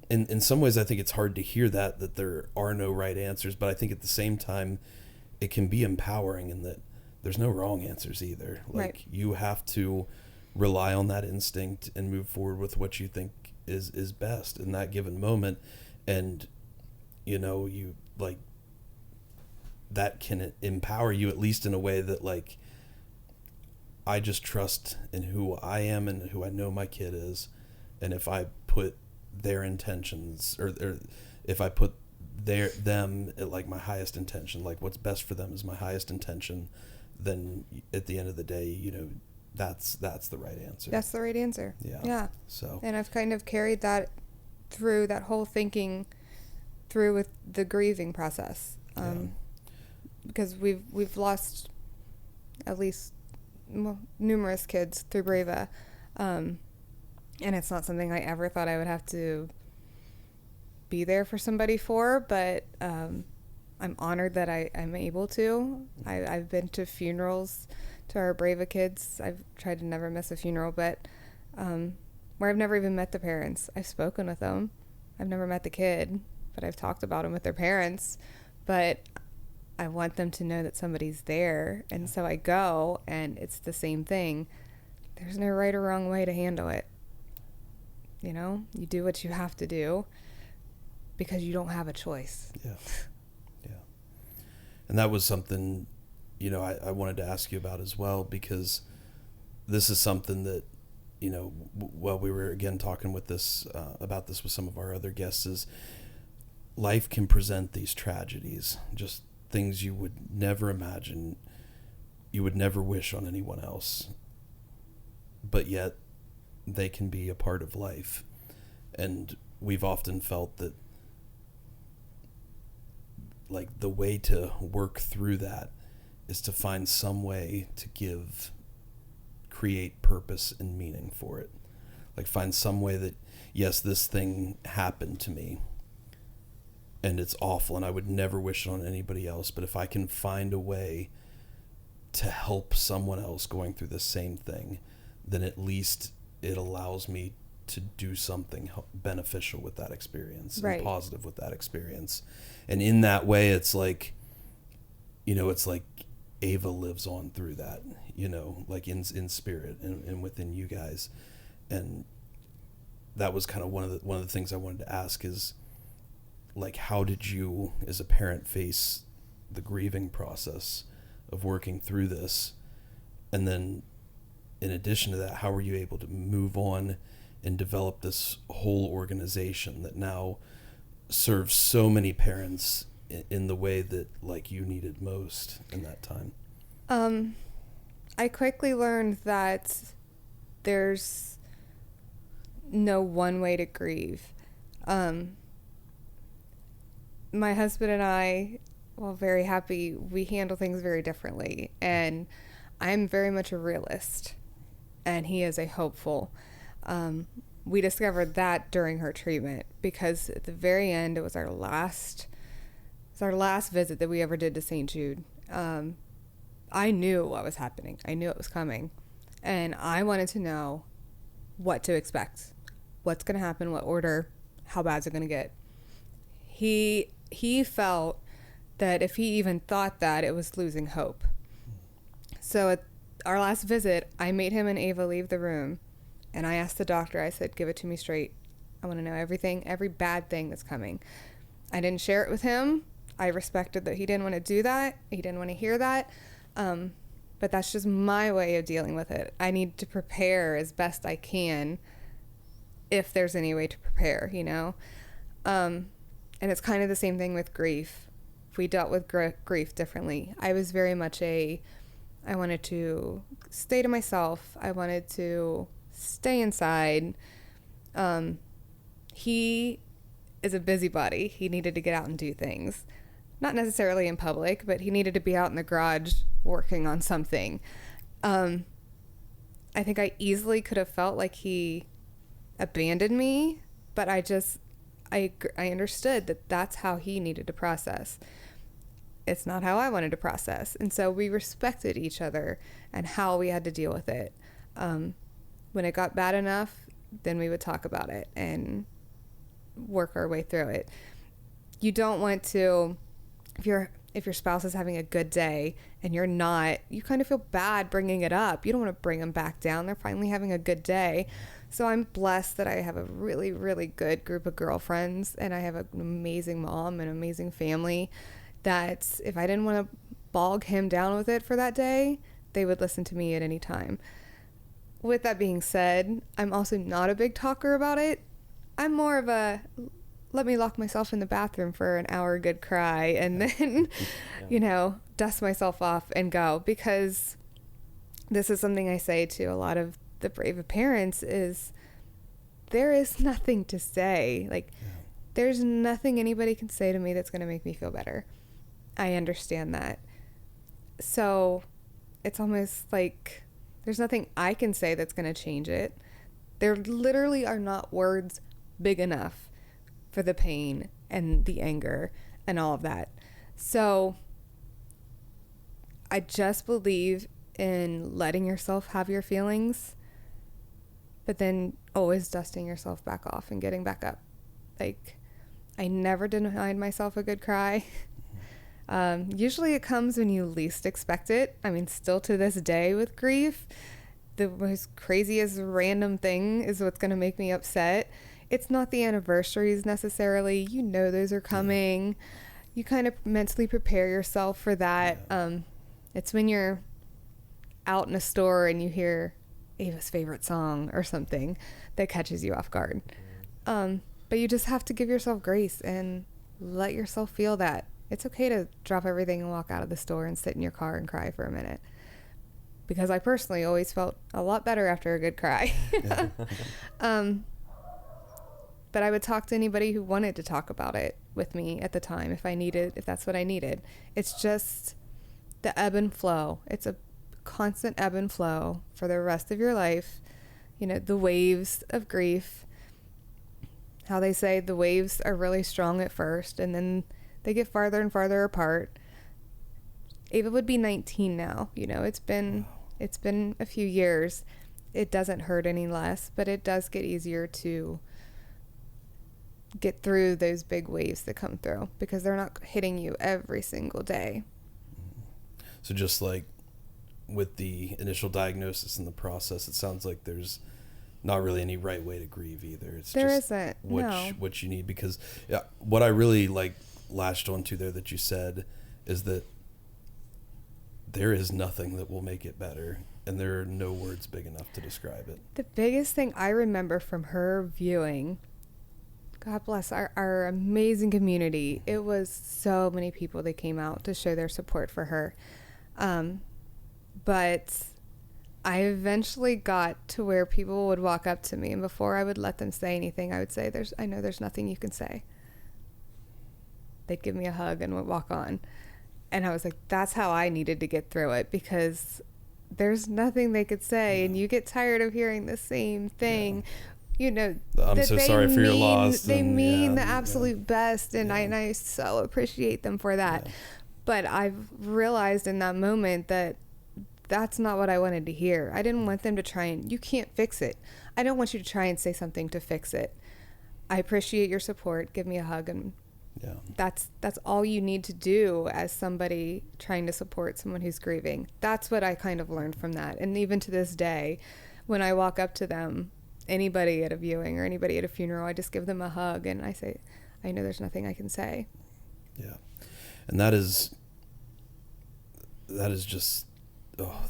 in some ways, I think it's hard to hear that there are no right answers, but I think at the same time, it can be empowering in that there's no wrong answers either. Like, right. You have to rely on that instinct and move forward with what you think is best in that given moment. And, you like, that can empower you, at least in a way that, like, I just trust in who I am and who I know my kid is. And if I put their intentions, or if I put them at, like, my highest intention, like what's best for them is my highest intention, then at the end of the day, that's the right answer. That's the right answer. Yeah. So, and I've kind of carried that through that whole thinking through with the grieving process. Because we've lost at least numerous kids through BrAva, and it's not something I ever thought I would have to be there for somebody for, but I'm honored that I'm able to. I've been to funerals to our BrAva kids. I've tried to never miss a funeral, but where I've never even met the parents. I've spoken with them. I've never met the kid, but I've talked about them with their parents. But I want them to know that somebody's there, and so I go, and it's the same thing. There's no right or wrong way to handle it. You do what you have to do because you don't have a choice. Yeah. And that was something, I wanted to ask you about as well, because this is something that, while we were again talking with this about this with some of our other guests, is life can present these tragedies, just things you would never imagine, you would never wish on anyone else, but yet they can be a part of life. And we've often felt that, like, the way to work through that is to find some way to create purpose and meaning for it. Like, find some way that, yes, this thing happened to me and it's awful and I would never wish it on anybody else, but if I can find a way to help someone else going through the same thing, then at least it allows me to do something beneficial with that experience, right, and positive with that experience. And in that way, it's like, it's like Ava lives on through that, like in spirit and within you guys. And that was kind of one of the things I wanted to ask is, like, how did you as a parent face the grieving process of working through this? And then in addition to that, how were you able to move on and develop this whole organization that now serves so many parents in the way that, like, you needed most in that time? I quickly learned that there's no one way to grieve. My husband and I, well, very happy, we handle things very differently. And I'm very much a realist, and he is a hopeful. We discovered that during her treatment, because at the very end, it was our last visit that we ever did to St. Jude. I knew what was happening. I knew it was coming, and I wanted to know what to expect, what's going to happen, what order, how bad is it going to get. He felt that if he even thought that, it was losing hope. So at our last visit, I made him and Ava leave the room, and I asked the doctor, I said, give it to me straight. I want to know everything, every bad thing that's coming. I didn't share it with him. I respected that he didn't want to do that. He didn't want to hear that. But that's just my way of dealing with it. I need to prepare as best I can if there's any way to prepare, And it's kind of the same thing with grief. We dealt with grief differently. I was very much I wanted to stay to myself. I wanted to stay inside. He is a busybody. He needed to get out and do things. Not necessarily in public, but he needed to be out in the garage working on something. I think I easily could have felt like he abandoned me, but I understood that that's how he needed to process. it's not how I wanted to process. And so we respected each other and how we had to deal with it. When it got bad enough, then we would talk about it and work our way through it. You don't want to, if your spouse is having a good day and you're not, you kind of feel bad bringing it up. You don't want to bring them back down. They're finally having a good day. So I'm blessed that I have a really, really good group of girlfriends, and I have an amazing mom and amazing family that if I didn't want to bog him down with it for that day, they would listen to me at any time. With that being said, I'm also not a big talker about it. I'm more of a, let me lock myself in the bathroom for an hour good cry and then, dust myself off and go. Because this is something I say to a lot of the BrAva parents is there is nothing to say. There's nothing anybody can say to me that's going to make me feel better. I understand that. So it's almost like there's nothing I can say that's going to change it. There literally are not words big enough for the pain and the anger and all of that. So I just believe in letting yourself have your feelings, but then always dusting yourself back off and getting back up. I never denied myself a good cry. Usually it comes when you least expect it. I mean, still to this day with grief, the most craziest random thing is what's going to make me upset. It's not the anniversaries necessarily. Those are coming. You kind of mentally prepare yourself for that. It's when you're out in a store and you hear Ava's favorite song or something that catches you off guard. But you just have to give yourself grace and let yourself feel that. It's okay to drop everything and walk out of the store and sit in your car and cry for a minute. Because I personally always felt a lot better after a good cry. But I would talk to anybody who wanted to talk about it with me at the time if that's what I needed. It's just the ebb and flow. It's a constant ebb and flow for the rest of your life. The waves of grief. How they say the waves are really strong at first and then they get farther and farther apart. Ava would be 19 now. It's been a few years. It doesn't hurt any less, but it does get easier to get through those big waves that come through because they're not hitting you every single day. So just like with the initial diagnosis and the process, it sounds like there's not really any right way to grieve either. There isn't. What you need, because what I really latched onto there that you said is that there is nothing that will make it better, and there are no words big enough to describe it. The biggest thing I remember from her viewing, God bless our amazing community, it was so many people that came out to show their support for her. But I eventually got to where people would walk up to me, and before I would let them say anything, I would say, I know there's nothing you can say. They'd give me a hug and would walk on. And I was like, that's how I needed to get through it, because there's nothing they could say, and you get tired of hearing the same thing. I'm so sorry for your loss. They mean the absolute best, and I so appreciate them for that. Yeah. But I've realized in that moment that that's not what I wanted to hear. I didn't want them to try and, you can't fix it. I don't want you to try and say something to fix it. I appreciate your support. Give me a hug, and that's all you need to do as somebody trying to support someone who's grieving. That's what I kind of learned from that. And even to this day, when I walk up to them, anybody at a viewing or anybody at a funeral, I just give them a hug and I say, I know there's nothing I can say. Yeah. And that is just,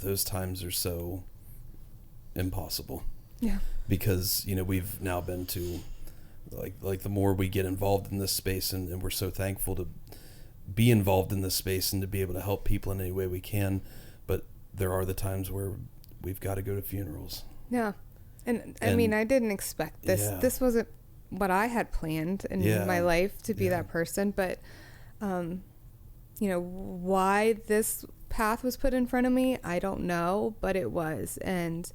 those times are so impossible. Yeah. Because, we've now been to like the more we get involved in this space, and we're so thankful to be involved in this space and to be able to help people in any way we can. But there are the times where we've got to go to funerals. Yeah. And I mean, I didn't expect this. Yeah. This wasn't what I had planned in my life to be that person. But, why this path was put in front of me, I don't know, but it was. And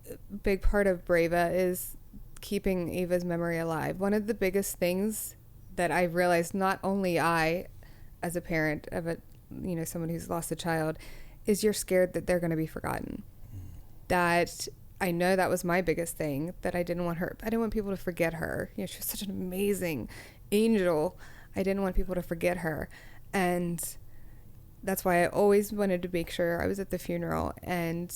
a big part of BrAva is keeping Ava's memory alive. One of the biggest things that I realized, not only I, as a parent of a, someone who's lost a child, is you're scared that they're going to be forgotten. That I know that was my biggest thing, that I didn't want people to forget her. She was such an amazing angel. I didn't want people to forget her. And that's why I always wanted to make sure I was at the funeral. And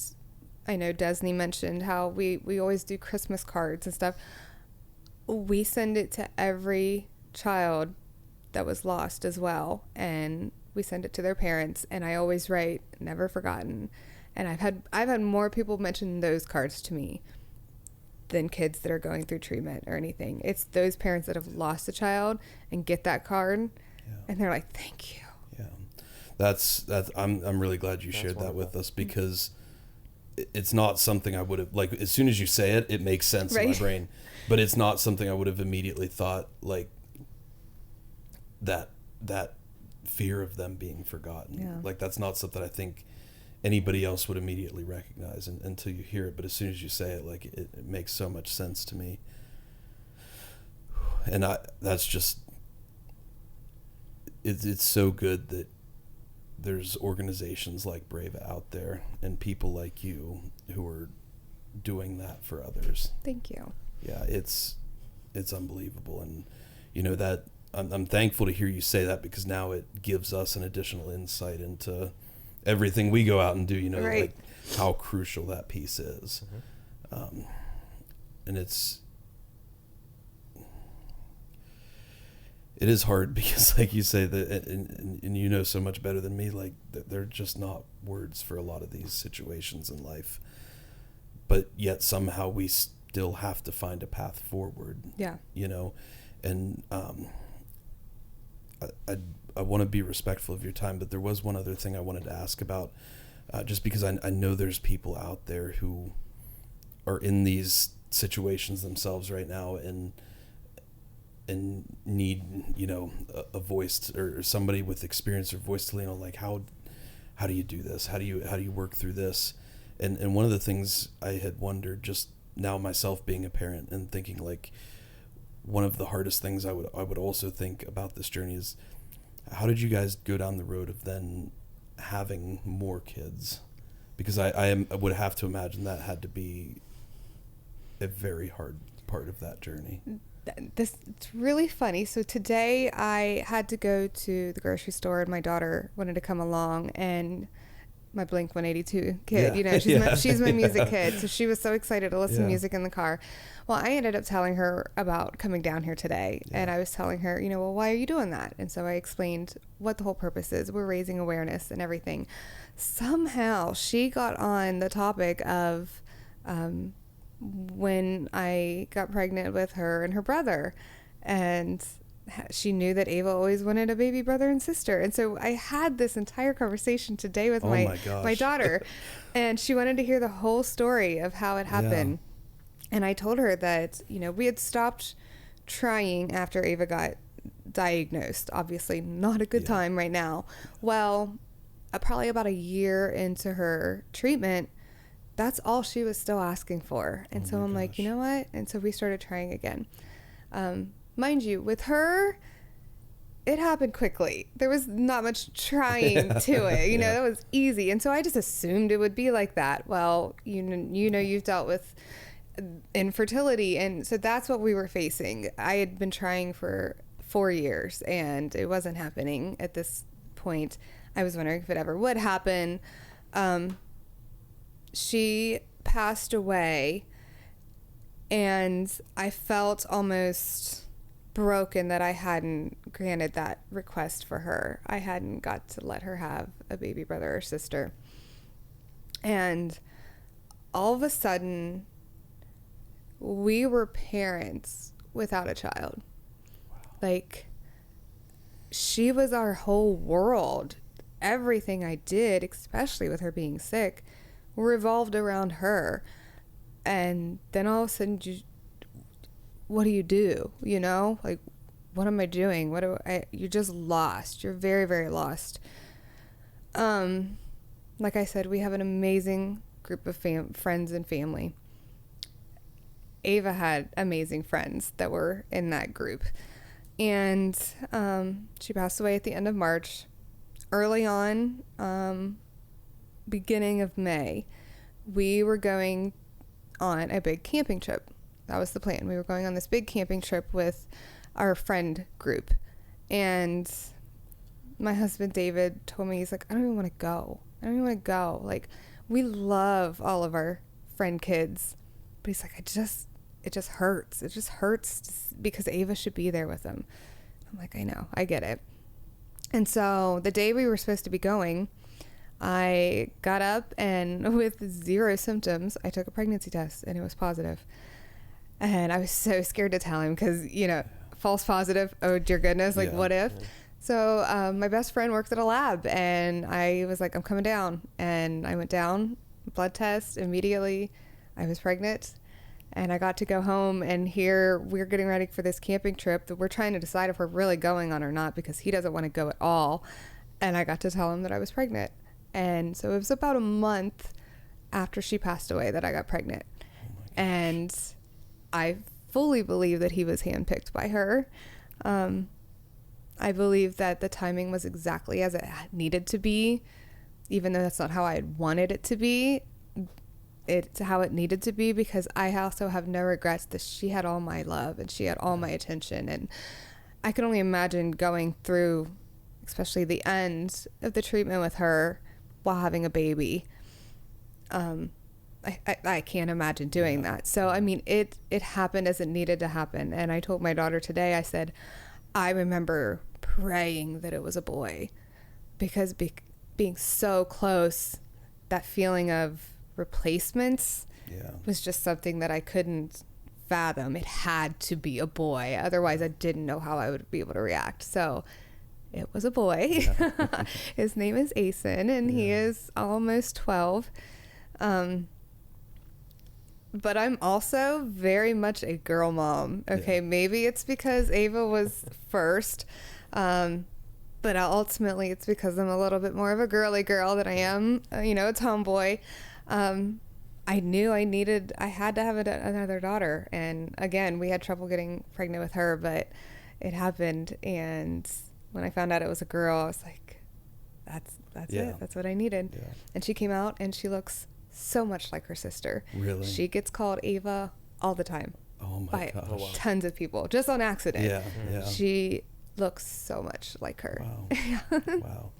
I know Desney mentioned how we always do Christmas cards and stuff. We send it to every child that was lost as well. And we send it to their parents. And I always write, never forgotten. And I've had more people mention those cards to me than kids that are going through treatment or anything. It's those parents that have lost a child and get that card, and they're like, "Thank you." Yeah, that's. I'm really glad you shared that with us, because it's not something I would have, like, as soon as you say it, it makes sense in my brain, but it's not something I would have immediately thought, like, that fear of them being forgotten. Yeah. Like, that's not something I think anybody else would immediately recognize until you hear it. But as soon as you say it, like, it makes so much sense to me. And that's just, it's so good that there's organizations like BrAva out there and people like you who are doing that for others. Thank you. Yeah, it's unbelievable. And that I'm thankful to hear you say that, because now it gives us an additional insight into everything we go out and do, like how crucial that piece is. Mm-hmm. And it is hard, because, like you say, that, and so much better than me, like, they're just not words for a lot of these situations in life, but yet somehow we still have to find a path forward. Yeah. And I want to be respectful of your time, but there was one other thing I wanted to ask about, just because I know there's people out there who are in these situations themselves right now and need, a voice or somebody with experience or voice to lean on, like, how do you do this? How do you work through this? And one of the things I had wondered, just now myself being a parent and thinking, like, one of the hardest things I would also think about this journey is, how did you guys go down the road of then having more kids? Because I would have to imagine that had to be a very hard part of that journey. It's really funny. So today I had to go to the grocery store, and my daughter wanted to come along, and my Blink 182 kid, she's my music kid. So she was so excited to listen to music in the car. Well, I ended up telling her about coming down here today. And I was telling her, well, why are you doing that? And so I explained what the whole purpose is. We're raising awareness and everything. Somehow she got on the topic of when I got pregnant with her and her brother, and she knew that Ava always wanted a baby brother and sister. And so I had this entire conversation today with my daughter, and she wanted to hear the whole story of how it happened. And I told her that, we had stopped trying after Ava got diagnosed. Obviously not a good time right now. Well, probably about a year into her treatment, that's all she was still asking for. And so I'm like, you know what? And so we started trying again. Mind you, with her, it happened quickly. There was not much trying to it. That was easy. And so I just assumed it would be like that. Well, you've dealt with infertility. And so that's what we were facing. I had been trying for 4 years, and it wasn't happening at this point. I was wondering if it ever would happen. She passed away, and I felt almost broken that I hadn't granted that request for her. I hadn't got to let her have a baby brother or sister. And all of a sudden, we were parents without a child. Wow. Like, she was our whole world. Everything I did, especially with her being sick, revolved around her. And then all of a sudden, what do you do? Like, what am I doing? You're just lost. You're very, very lost. Like I said, we have an amazing group of friends and family. Ava had amazing friends that were in that group. And she passed away at the end of March. Early on, beginning of May, we were going on a big camping trip. That was the plan. We were going on this big camping trip with our friend group. And my husband, David, told me, he's like, I don't even want to go. I don't even want to go. Like, we love all of our friend kids. But he's like, it just hurts. It just hurts because Ava should be there with them. I'm like, I know. I get it. And so the day we were supposed to be going, I got up and with 0 symptoms, I took a pregnancy test and it was positive. And I was so scared to tell him because, you know, false positive. Oh, dear goodness. Like, what if? Yeah. So my best friend works at a lab and I was like, I'm coming down. And I went down, blood test, immediately I was pregnant. And I got to go home, and here we're getting ready for this camping trip that we're trying to decide if we're really going on or not because he doesn't want to go at all. And I got to tell him that I was pregnant. And so it was about a month after she passed away that I got pregnant. And I fully believe that he was handpicked by her. I believe that the timing was exactly as it needed to be, even though that's not how I had wanted it to be. It's how it needed to be because I also have no regrets that she had all my love and she had all my attention. And I can only imagine going through, especially the end of the treatment with her while having a baby. I can't imagine doing that. So, I mean, it happened as it needed to happen. And I told my daughter today, I said, I remember praying that it was a boy because being so close, that feeling of replacements was just something that I couldn't fathom. It had to be a boy. Otherwise, I didn't know how I would be able to react. So it was a boy. Yeah. His name is Asen, and he is almost 12. But I'm also very much a girl mom. Okay, maybe it's because Ava was first. But ultimately it's because I'm a little bit more of a girly girl than I am, a tomboy. I knew I had to have another daughter. And again, we had trouble getting pregnant with her, but it happened. And when I found out it was a girl, I was like, that's it. That's what I needed. Yeah. And she came out and she looks so much like her sister. Really? She gets called Ava all the time. Oh my by gosh. Tons of people, just on accident. Yeah. She looks so much like her. Wow. Wow.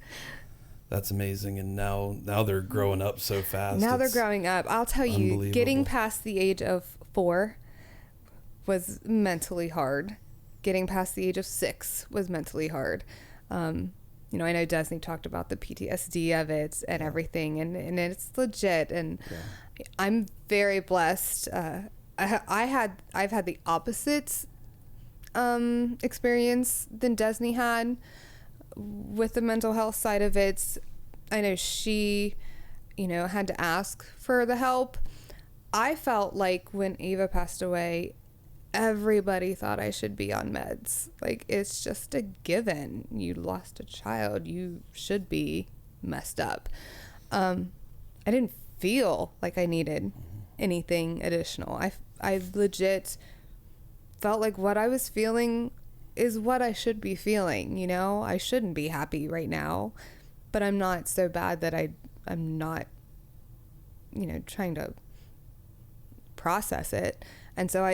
That's amazing. And now they're growing up so fast. Now they're growing up. I'll tell you, getting past the age of 4 was mentally hard. Getting past the age of 6 was mentally hard. I know Disney talked about the PTSD of it and everything, and it's legit. And I'm very blessed. I've had the opposite experience than Disney had with the mental health side of it. I know she, had to ask for the help. I felt like when Ava passed away, everybody thought I should be on meds. Like, it's just a given. You lost a child. You should be messed up. I didn't feel like I needed anything additional. I legit felt like what I was feeling is what I should be feeling. I shouldn't be happy right now, but I'm not so bad that I'm not, trying to process it. And so I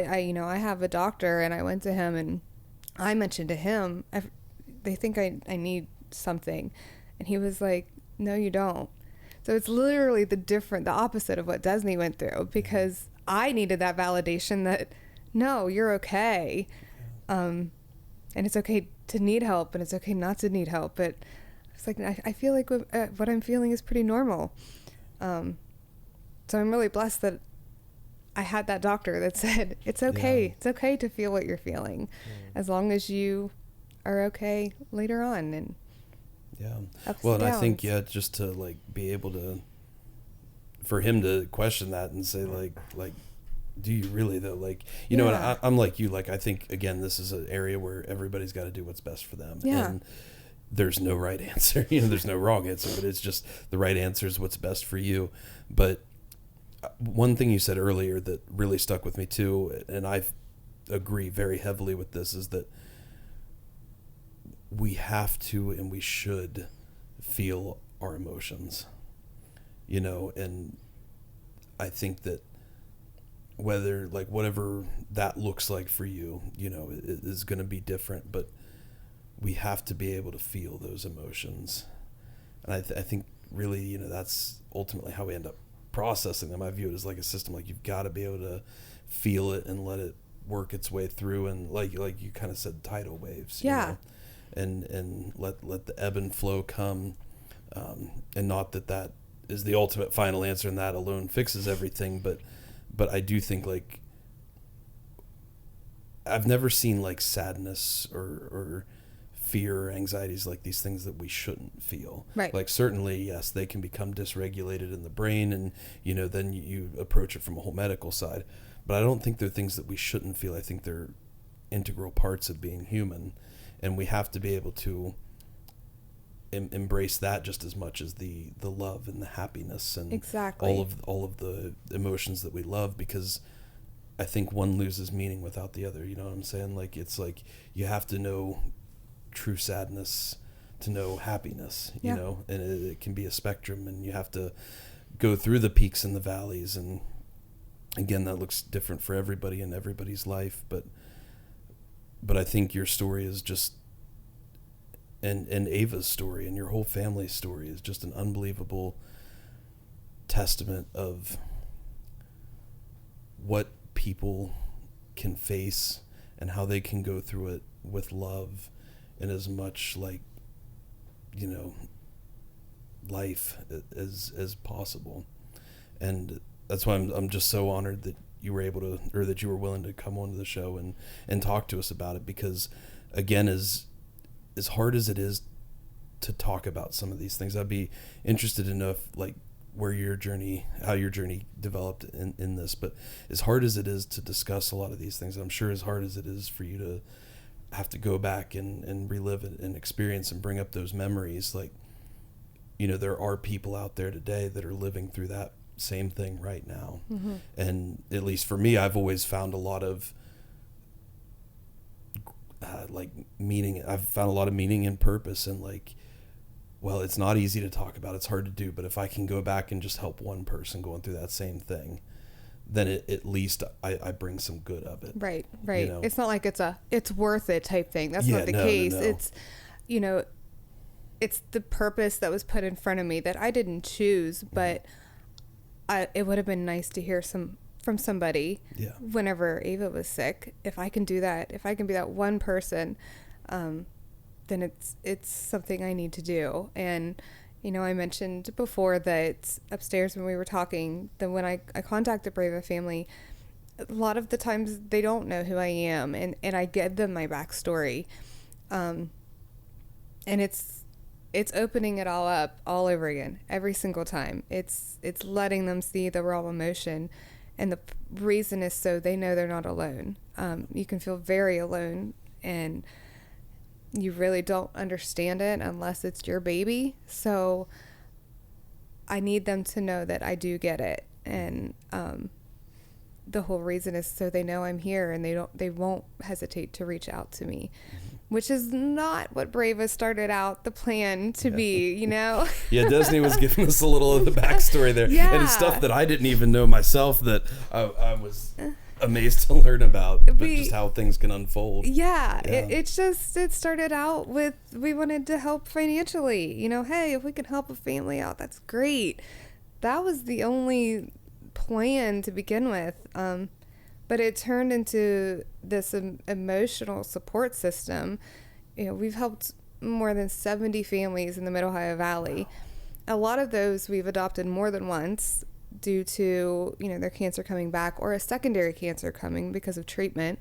have a doctor, and I went to him and I mentioned to him, they think I need something. And he was like, no, you don't. So it's literally the opposite of what Disney went through, because I needed that validation that, no, you're okay. And it's okay to need help, and it's okay not to need help. But it's like, I feel like what I'm feeling is pretty normal. So I'm really blessed that I had that doctor that said, it's okay. Yeah. It's okay to feel what you're feeling, as long as you are okay later on. And well, and I think, just to be able to, for him to question that and say like, do you really though? And I'm like you, I think, again, this is an area where everybody's got to do what's best for them. Yeah. And there's no right answer, there's no wrong answer, but it's just the right answer is what's best for you. But one thing you said earlier that really stuck with me too, and I agree very heavily with this, is that we have to and we should feel our emotions, you know, and I think that whether, like, whatever that looks like for you, you know, it is going to be different, but we have to be able to feel those emotions. And I think really, you know, that's ultimately how we end up processing them. I view it as like a system. Like, you've got to be able to feel it and let it work its way through, and like you kind of said, tidal waves, you know, and let the ebb and flow come, and not that is the ultimate final answer and that alone fixes everything, but I do think, like, I've never seen like sadness or fear or anxieties like these things that we shouldn't feel. Right. Like, certainly, yes, they can become dysregulated in the brain, and, you know, then you approach it from a whole medical side. But I don't think they're things that we shouldn't feel. I think they're integral parts of being human, and we have to be able to embrace that just as much as the love and the happiness and exactly all of the emotions that we love, because I think one loses meaning without the other. You know what I'm saying? Like, it's like you have to know true sadness to know happiness, you know, and it can be a spectrum, and you have to go through the peaks and the valleys, and again, that looks different for everybody in everybody's life, but I think your story is just, and Ava's story and your whole family's story is just an unbelievable testament of what people can face and how they can go through it with love and as much, like, you know, life as possible. And that's why I'm just so honored that you were able to, or that you were willing to come onto the show and talk to us about it, because again, as hard as it is to talk about some of these things, I'd be interested to know if, like, how your journey developed in this. But as hard as it is to discuss a lot of these things, I'm sure as hard as it is for you to have to go back and relive it and experience and bring up those memories, like, you know, there are people out there today that are living through that same thing right now. Mm-hmm. And at least for me, I've always found a lot of meaning. I've found a lot of meaning and purpose, and, like, well, it's not easy to talk about, it's hard to do, but if I can go back and just help one person going through that same thing, then at least I bring some good of it. Right. You know? It's not like it's worth it type thing. That's not the case. No. It's, you know, it's the purpose that was put in front of me that I didn't choose, but it would have been nice to hear from somebody whenever Ava was sick. If I can do that, if I can be that one person, then it's something I need to do. And, you know, I mentioned before that upstairs when we were talking, that when I contacted BrAva family, a lot of the times they don't know who I am, and I give them my backstory. And it's opening it all up all over again, every single time. It's letting them see the raw emotion, and the reason is so they know they're not alone. You can feel very alone, and you really don't understand it unless it's your baby. So I need them to know that I do get it. And the whole reason is so they know I'm here, and they won't hesitate to reach out to me, which is not what BrAva started out the plan to be, you know? Yeah, Disney was giving us a little of the backstory there. Yeah. And it's stuff that I didn't even know myself that I was amazed to learn about, but just how things can unfold. It started out with, we wanted to help financially, you know, hey, if we can help a family out, that's great. That was the only plan to begin with, but it turned into this emotional support system. You know, we've helped more than 70 families in the Mid-Ohio Valley. Wow. A lot of those we've adopted more than once due to, you know, their cancer coming back or a secondary cancer coming because of treatment.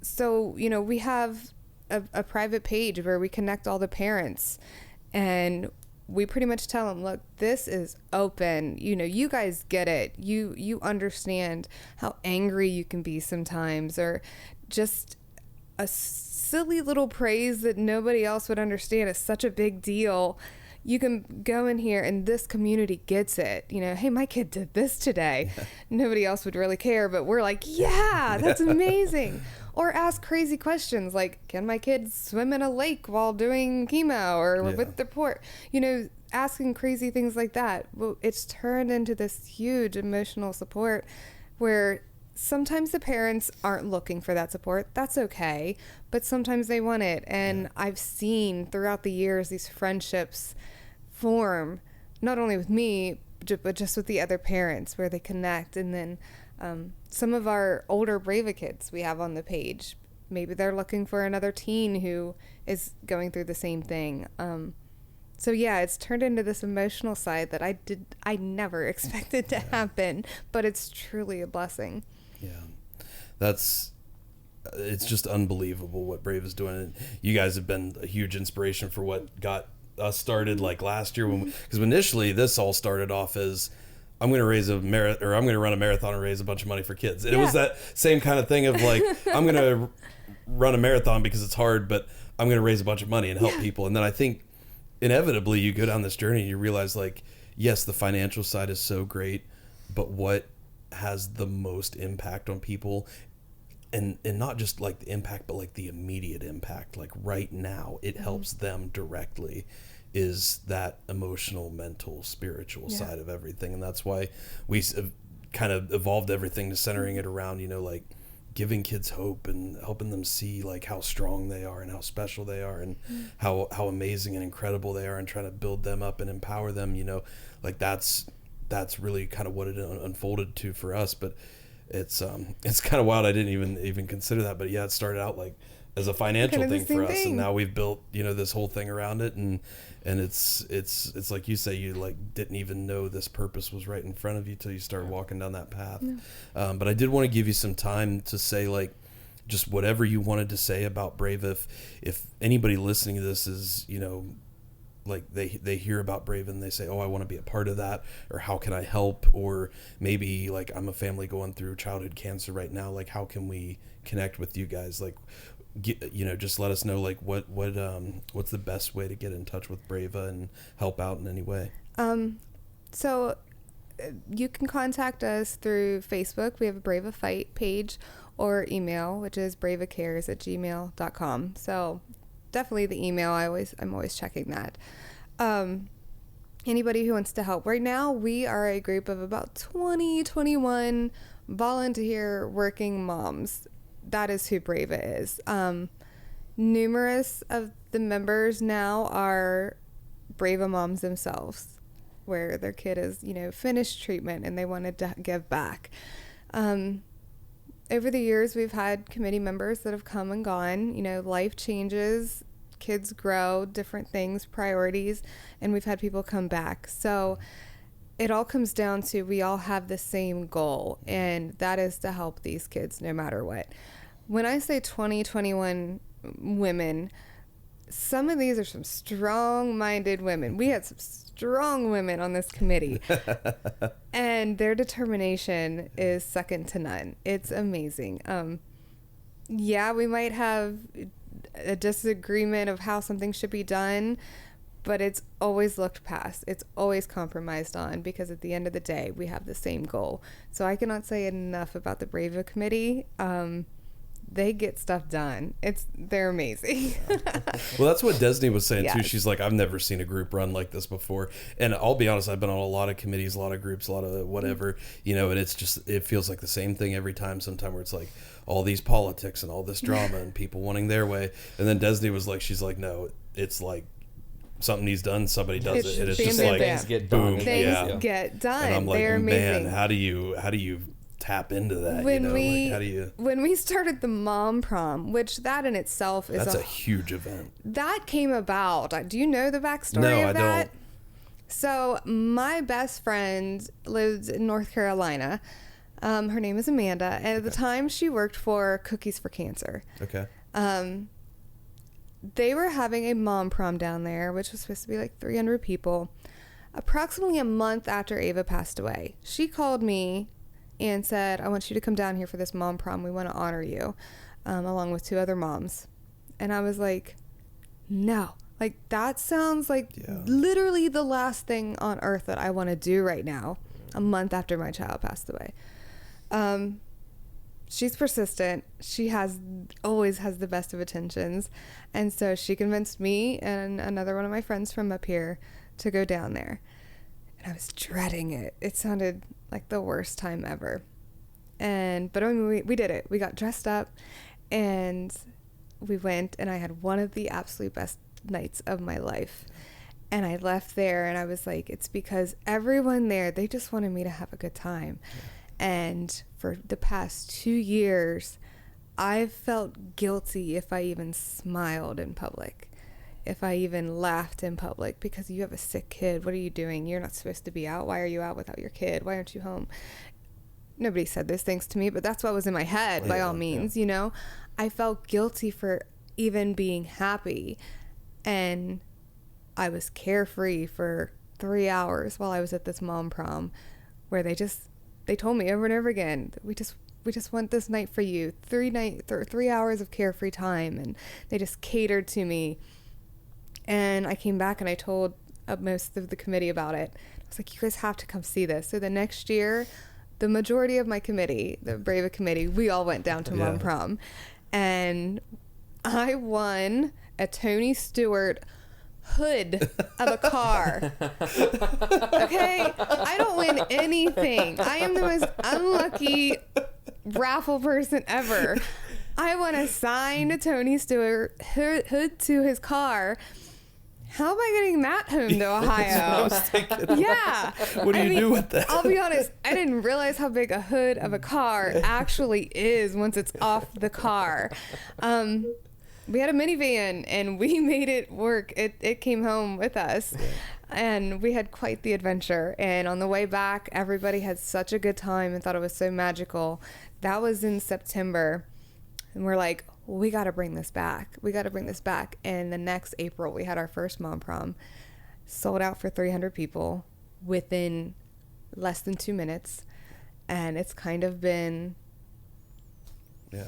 So, you know, we have a private page where we connect all the parents, and we pretty much tell them, look, this is open. You know, you guys get it. You understand how angry you can be sometimes, or just a silly little praise that nobody else would understand is such a big deal. you can go in here and this community gets it. You know, hey, my kid did this today. Nobody else would really care, but we're like, yeah, that's amazing. Or ask crazy questions like, can my kid swim in a lake while doing chemo or with the port? You know, asking crazy things like that. Well, it's turned into this huge emotional support where sometimes the parents aren't looking for that support. That's okay. But sometimes they want it. And I've seen throughout the years these friendships form, not only with me, but just with the other parents where they connect. And then some of our older BrAva kids we have on the page, maybe they're looking for another teen who is going through the same thing. So yeah, it's turned into this emotional side that I never expected to happen, but it's truly a blessing. Yeah, it's just unbelievable what BrAva is doing. You guys have been a huge inspiration for what got us started like last year because initially this all started off as I'm going to run a marathon and raise a bunch of money for kids. And it was that same kind of thing of like, I'm going to run a marathon because it's hard, but I'm going to raise a bunch of money and help people. And then I think inevitably you go down this journey and you realize like, yes, the financial side is so great, but what has the most impact on people and not just like the impact, but like the immediate impact, like right now it helps them directly, is that emotional, mental, spiritual side of everything. And that's why we kind of evolved everything to centering it around, you know, like giving kids hope and helping them see like how strong they are and how special they are and how amazing and incredible they are, and trying to build them up and empower them, you know, like that's really kind of what it unfolded to for us. But it's kind of wild. I didn't even consider that, but yeah, it started out like as a financial kind of thing for us, and now we've built, you know, this whole thing around it, and it's like you say, you like didn't even know this purpose was right in front of you till you start walking down that path. But I did want to give you some time to say like just whatever you wanted to say about BrAva. If anybody listening to this is, you know, like they hear about BrAva and they say, oh, I want to be a part of that, or how can I help? Or maybe like I'm a family going through childhood cancer right now, like how can we connect with you guys? Like, you know, just let us know like what's the best way to get in touch with BrAva and help out in any way. So you can contact us through Facebook. We have a BrAva Fight page, or email, which is bravacares@gmail.com. So definitely the email. I'm always checking that. Anybody who wants to help. Right now, we are a group of about 21 volunteer working moms. That is who BrAva is. Numerous of the members now are BrAva moms themselves, where their kid is, you know, finished treatment and they wanted to give back. Over the years, we've had committee members that have come and gone. You know, life changes, kids grow, different things, priorities, and we've had people come back. So it all comes down to we all have the same goal, and that is to help these kids no matter what. When I say 21 women, some of these are some strong-minded women. We had some strong women on this committee, and their determination is second to none. It's amazing. Yeah, we might have a disagreement of how something should be done, but it's always looked past. It's always compromised on, because at the end of the day, we have the same goal. So I cannot say enough about the BrAva committee. They get stuff done. They're amazing. Well, that's what Desney was saying too. She's like, I've never seen a group run like this before. And I'll be honest, I've been on a lot of committees, a lot of groups, a lot of whatever, you know, and it feels like the same thing every time, sometime, where it's like all these politics and all this drama and people wanting their way. And then Desney was like, she's like, no, it's like something needs done, somebody does it. And it's just like, things get done. boom. Things get done. And I'm like, they're amazing. man, how do you tap into that? When you know, we, like, how do you? When we started the mom prom, which that in itself is that's a huge event. That came about. Do you know the backstory of that? No, I don't. So my best friend lives in North Carolina. Her name is Amanda, and at the time she worked for Cookies for Cancer. Okay. They were having a mom prom down there, which was supposed to be like 300 people. Approximately a month after Ava passed away, she called me and said, I want you to come down here for this mom prom. We want to honor you, along with 2 other moms. And I was like, no, Like, that sounds like literally the last thing on earth that I want to do right now, a month after my child passed away. She's persistent. She always has the best of intentions. And so she convinced me and another one of my friends from up here to go down there. And I was dreading it. It sounded like the worst time ever. But I mean, we did it. We got dressed up and we went, and I had one of the absolute best nights of my life. And I left there and I was like, it's because everyone there, they just wanted me to have a good time. Yeah. And for the past 2 years, I've felt guilty if I even smiled in public, if I even laughed in public, because you have a sick kid. What are you doing? You're not supposed to be out. Why are you out without your kid? Why aren't you home? Nobody said those things to me, but that's what was in my head, by all means, you know? I felt guilty for even being happy. And I was carefree for 3 hours while I was at this mom prom, where they told me over and over again, we just want this night for you, 3 hours of carefree time. And they just catered to me. And I came back and I told most of the committee about it. I was like, you guys have to come see this. So the next year, the majority of my committee, the BrAva committee, we all went down to mom prom. And I won a Tony Stewart hood of a car. Okay? I don't win anything. I am the most unlucky raffle person ever. I won a signed Tony Stewart hood to his car. How am I getting that home to Ohio? That's what I was thinking. Yeah. What do you do with that? I'll be honest, I didn't realize how big a hood of a car actually is once it's off the car. We had a minivan and we made it work. It came home with us. Yeah. And we had quite the adventure. And on the way back, everybody had such a good time and thought it was so magical. That was in September. And we're like, we got to bring this back. We got to bring this back. And the next April, we had our first mom prom. Sold out for 300 people within less than 2 minutes. And it's kind of been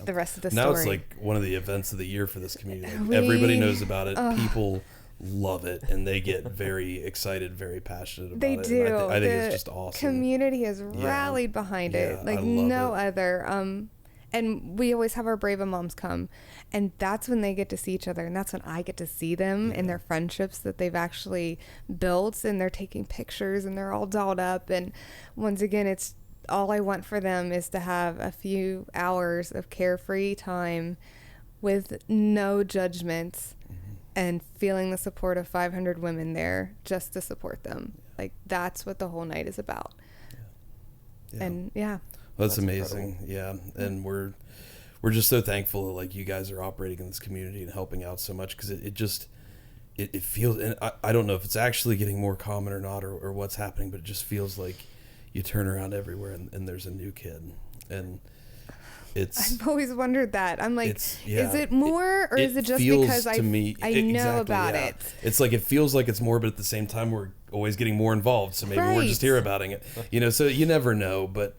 the rest of the story. Now it's like one of the events of the year for this community. Like everybody knows about it. People love it. And they get very excited, very passionate about it. They do. I think it's just awesome. Community has rallied behind it like no other. And we always have our BrAva moms come, and that's when they get to see each other, and that's when I get to see them and their friendships that they've actually built, and they're taking pictures and they're all dolled up. And once again, it's all I want for them is to have a few hours of carefree time with no judgments and feeling the support of 500 women there just to support them. Like, that's what the whole night is about. And that's amazing. Incredible. Yeah. And we're just so thankful that like you guys are operating in this community and helping out so much, because it feels, and I don't know if it's actually getting more common or not, or what's happening, but it just feels like you turn around everywhere and there's a new kid. And I've always wondered that. I'm like, is it more, or is it just because I know about it? It's like, it feels like it's more, but at the same time, we're always getting more involved. So maybe we're just here about it, so you never know, but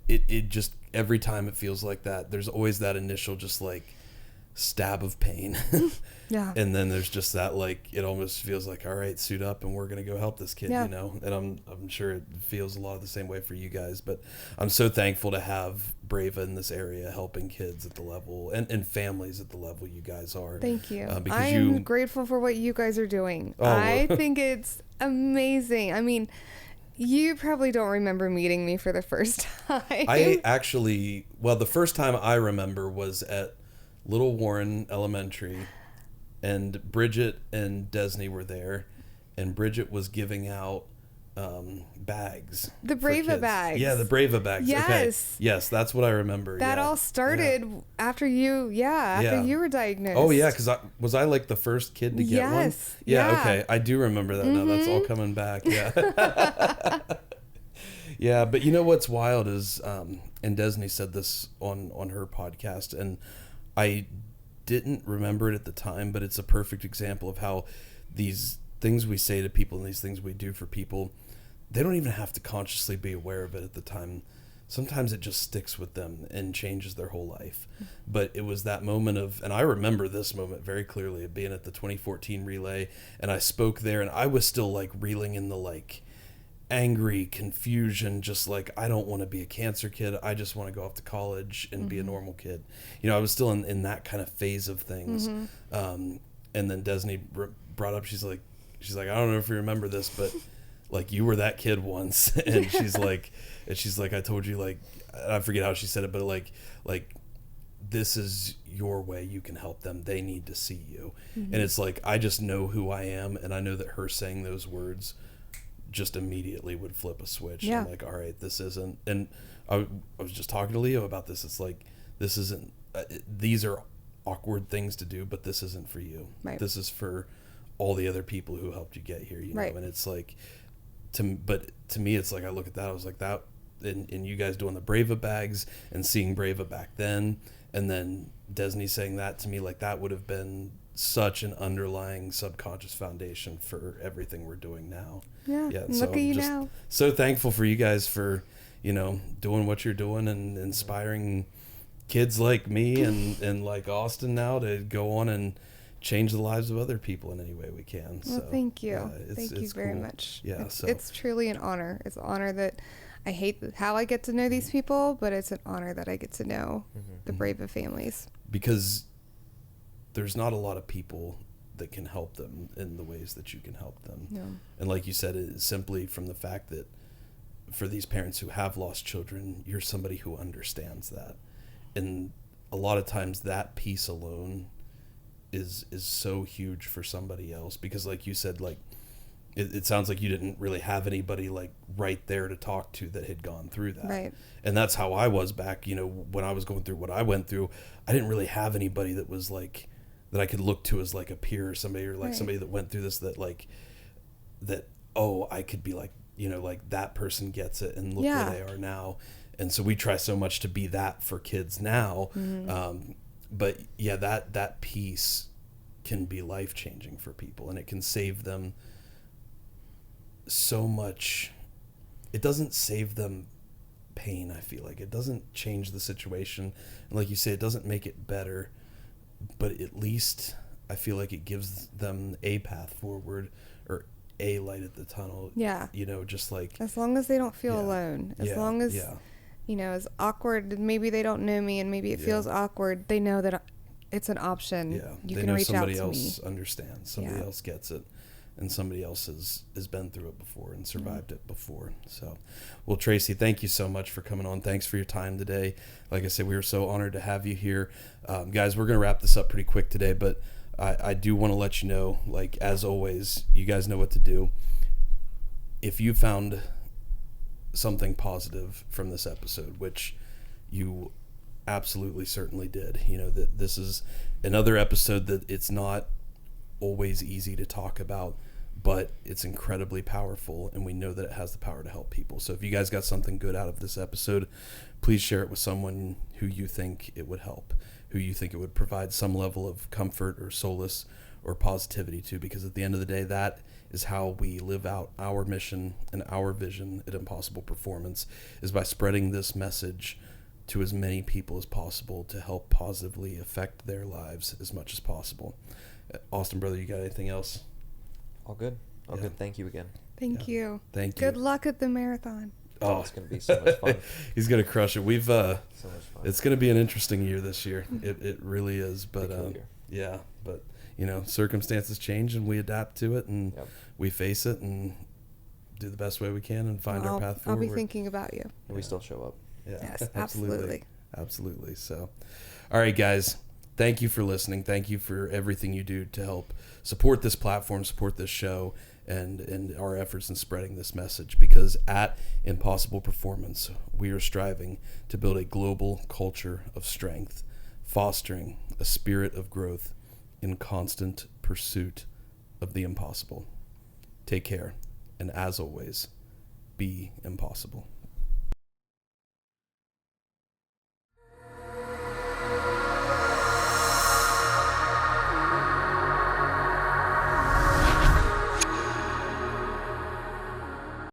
it just, every time it feels like that, there's always that initial just like stab of pain. And then there's just that, like, it almost feels like, all right, suit up and we're going to go help this kid, and I'm sure it feels a lot of the same way for you guys, but I'm so thankful to have BrAva in this area helping kids at the level and families at the level you guys are. Thank you. I am grateful for what you guys are doing. I think it's amazing. I mean, you probably don't remember meeting me for the first time. I actually, the first time I remember was at Little Warren Elementary, and Bridget and Desney were there, and Bridget was giving out bags. The BrAva bags. Yeah, the BrAva bags. Yes. Okay. Yes, that's what I remember. That all started after you, after you were diagnosed. Oh, yeah, because was I like the first kid to get one? Yeah, okay. I do remember that now. That's all coming back. Yeah. Yeah, but you know what's wild is, and Desney said this on her podcast, and I didn't remember it at the time, but it's a perfect example of how these things we say to people and these things we do for people, they don't even have to consciously be aware of it at the time. sometimes it just sticks with them and changes their whole life. But it was that moment of, and I remember this moment very clearly, of being at the 2014 relay, and I spoke there, and I was still like reeling in the like angry confusion, just like, I don't want to be a cancer kid. I just want to go off to college and be a normal kid. You know, I was still in that kind of phase of things. And then Desney brought up, she's like, I don't know if you remember this, but like, you were that kid once. And she's like, I told you, like, I forget how she said it, but like this is your way you can help them. They need to see you. And it's like, I just know who I am. And I know that her saying those words just immediately would flip a switch. Yeah. I'm like, all right, this isn't, and I was just talking to Leo about this. It's like, this isn't, these are awkward things to do, but this isn't for you. Right. This is for all the other people who helped you get here, you know? Right. And it's like, but to me, it's like, I look at that, I was like, that, and you guys doing the BrAva bags and seeing BrAva back then, and then Desney saying that to me, like, that would have been such an underlying subconscious foundation for everything we're doing now. Yeah. So Look at you just now. so thankful for you guys for, you know, doing what you're doing and inspiring kids like me and like Austin now to go on and change the lives of other people in any way we can. Well, So thank you. Thank you it's very cool. much. Yeah. It's truly an honor. It's an honor that I hate how I get to know these people, but it's an honor that I get to know the BrAva families. Because there's not a lot of people that can help them in the ways that you can help them. No. And like you said, it is simply from the fact that for these parents who have lost children, you're somebody who understands that. And a lot of times that piece alone is so huge for somebody else, because like you said, like it sounds like you didn't really have anybody like right there to talk to that had gone through that. Right. And that's how I was back, you know, when I was going through what I went through. I didn't really have anybody that was like, that I could look to as like a peer or somebody, or like Right. somebody that went through this, that like, that, oh, I could be like, you know, like that person gets it and look Yeah. where they are now. And so we try so much to be that for kids now. But yeah, that piece can be life-changing for people, and it can save them so much. It doesn't save them pain, I feel like. It doesn't change the situation. And like you say, it doesn't make it better, but at least I feel like it gives them a path forward or a light at the tunnel. Yeah. You know, just like, As long as they don't feel Yeah. alone. As Yeah, long as, yeah. you know, as awkward, maybe they don't know me and maybe it Yeah. feels awkward, they know that it's an option. yeah, You they can know reach out somebody to me. else understands, somebody Yeah. else gets it, and somebody else has been through it before and survived it before. So, well, Traci, thank you so much for coming on. Thanks for your time today. Like I said, we were so honored to have you here. Guys, we're going to wrap this up pretty quick today, but I do want to let you know, like, as always, you guys know what to do. If you found something positive from this episode, which you absolutely certainly did, you know, that this is another episode that it's not always easy to talk about, but it's incredibly powerful, and we know that it has the power to help people. So if you guys got something good out of this episode, please share it with someone who you think it would help, who you think it would provide some level of comfort or solace or positivity to, because at the end of the day, that is how we live out our mission and our vision at Impossible Performance, is by spreading this message to as many people as possible to help positively affect their lives as much as possible. Austin, brother, you got anything else? All good. All Yeah. good. Thank you again. Thank you. Thank you. Good luck at the marathon. Oh, it's going to be so much fun. He's gonna crush it. We've So much fun. it's gonna be an interesting year this year. It really is. But Peculiar. yeah, but you know, circumstances change and we adapt to it, and Yep. we face it and do the best way we can and find our path I'll forward. be thinking about you. And we still show up. Yeah, Yes, absolutely. Absolutely. So, all right, guys, thank you for listening. Thank you for everything you do to help support this platform, support this show, and our efforts in spreading this message. Because at Impossible Performance, we are striving to build a global culture of strength, fostering a spirit of growth in constant pursuit of the impossible. Take care, and as always, be impossible.